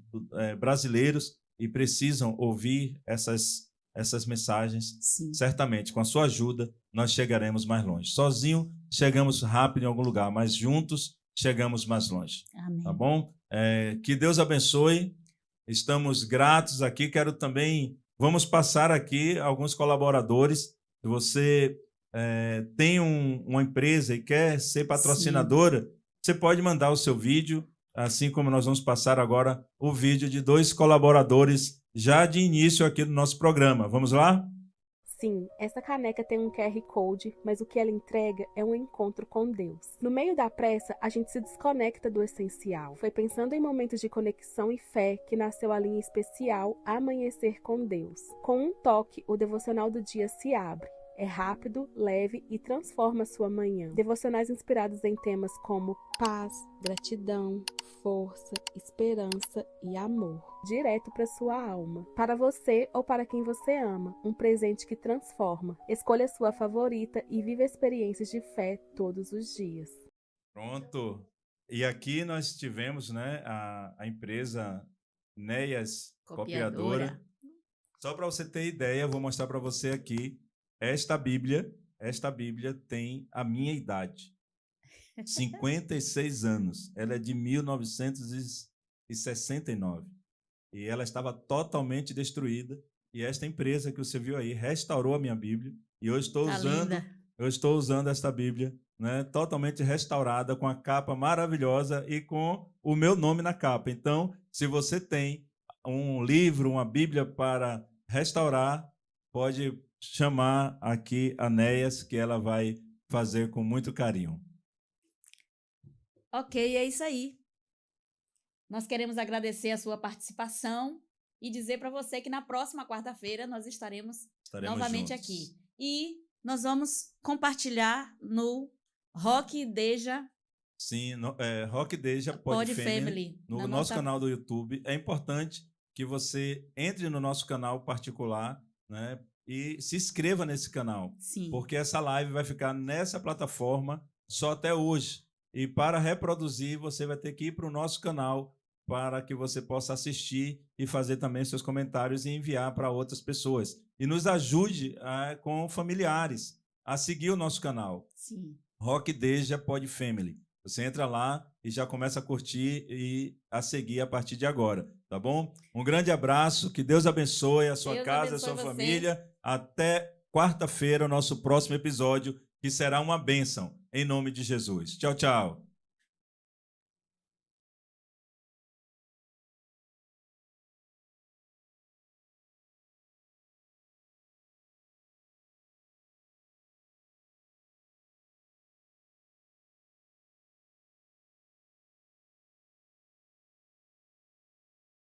brasileiros e precisam ouvir essas mensagens. Certamente, com a sua ajuda, nós chegaremos mais longe. Sozinho, chegamos rápido em algum lugar, mas juntos, chegamos mais longe. Amém. Tá bom? Que Deus abençoe. Estamos gratos aqui. Vamos passar aqui alguns colaboradores. Se você tem uma empresa e quer ser patrocinadora, você pode mandar o seu vídeo, assim como nós vamos passar agora o vídeo de 2 colaboradores já de início aqui do nosso programa. Vamos lá? Sim, essa caneca tem um QR Code, mas o que ela entrega é um encontro com Deus. No meio da pressa, a gente se desconecta do essencial. Foi pensando em momentos de conexão e fé que nasceu a linha especial Amanhecer com Deus. Com um toque, o devocional do dia se abre. É rápido, leve e transforma sua manhã. Devocionais inspirados em temas como paz, gratidão, força, esperança e amor. Direto para sua alma. Para você ou para quem você ama, um presente que transforma. Escolha sua favorita e viva experiências de fé todos os dias. Pronto. E aqui nós tivemos, né, a empresa Neias Copiadora. Só para você ter ideia, eu vou mostrar para você aqui. Esta Bíblia tem a minha idade. 56 anos. Ela é de 1969. E ela estava totalmente destruída. E esta empresa que você viu aí restaurou a minha Bíblia. E eu estou usando esta Bíblia, né, totalmente restaurada, com a capa maravilhosa e com o meu nome na capa. Então, se você tem um livro, uma Bíblia para restaurar, pode chamar aqui a Néias, que ela vai fazer com muito carinho. Ok, é isso aí. Nós queremos agradecer a sua participação e dizer para você que na próxima quarta-feira nós estaremos novamente juntos aqui. E nós vamos compartilhar no Rock Deja. Sim, Rock Deja Pod Family, no nosso canal do YouTube. É importante que você entre no nosso canal particular, né, e se inscreva nesse canal. Sim. Porque essa live vai ficar nessa plataforma só até hoje. E para reproduzir, você vai ter que ir para o nosso canal para que você possa assistir e fazer também seus comentários e enviar para outras pessoas. E nos ajude com familiares a seguir o nosso canal. Sim. Rock Deja Pod Family. Você entra lá e já começa a curtir e a seguir a partir de agora, tá bom? Um grande abraço, que Deus abençoe a sua casa, a sua família. Até quarta-feira, o nosso próximo episódio, que será uma bênção, em nome de Jesus. Tchau, tchau.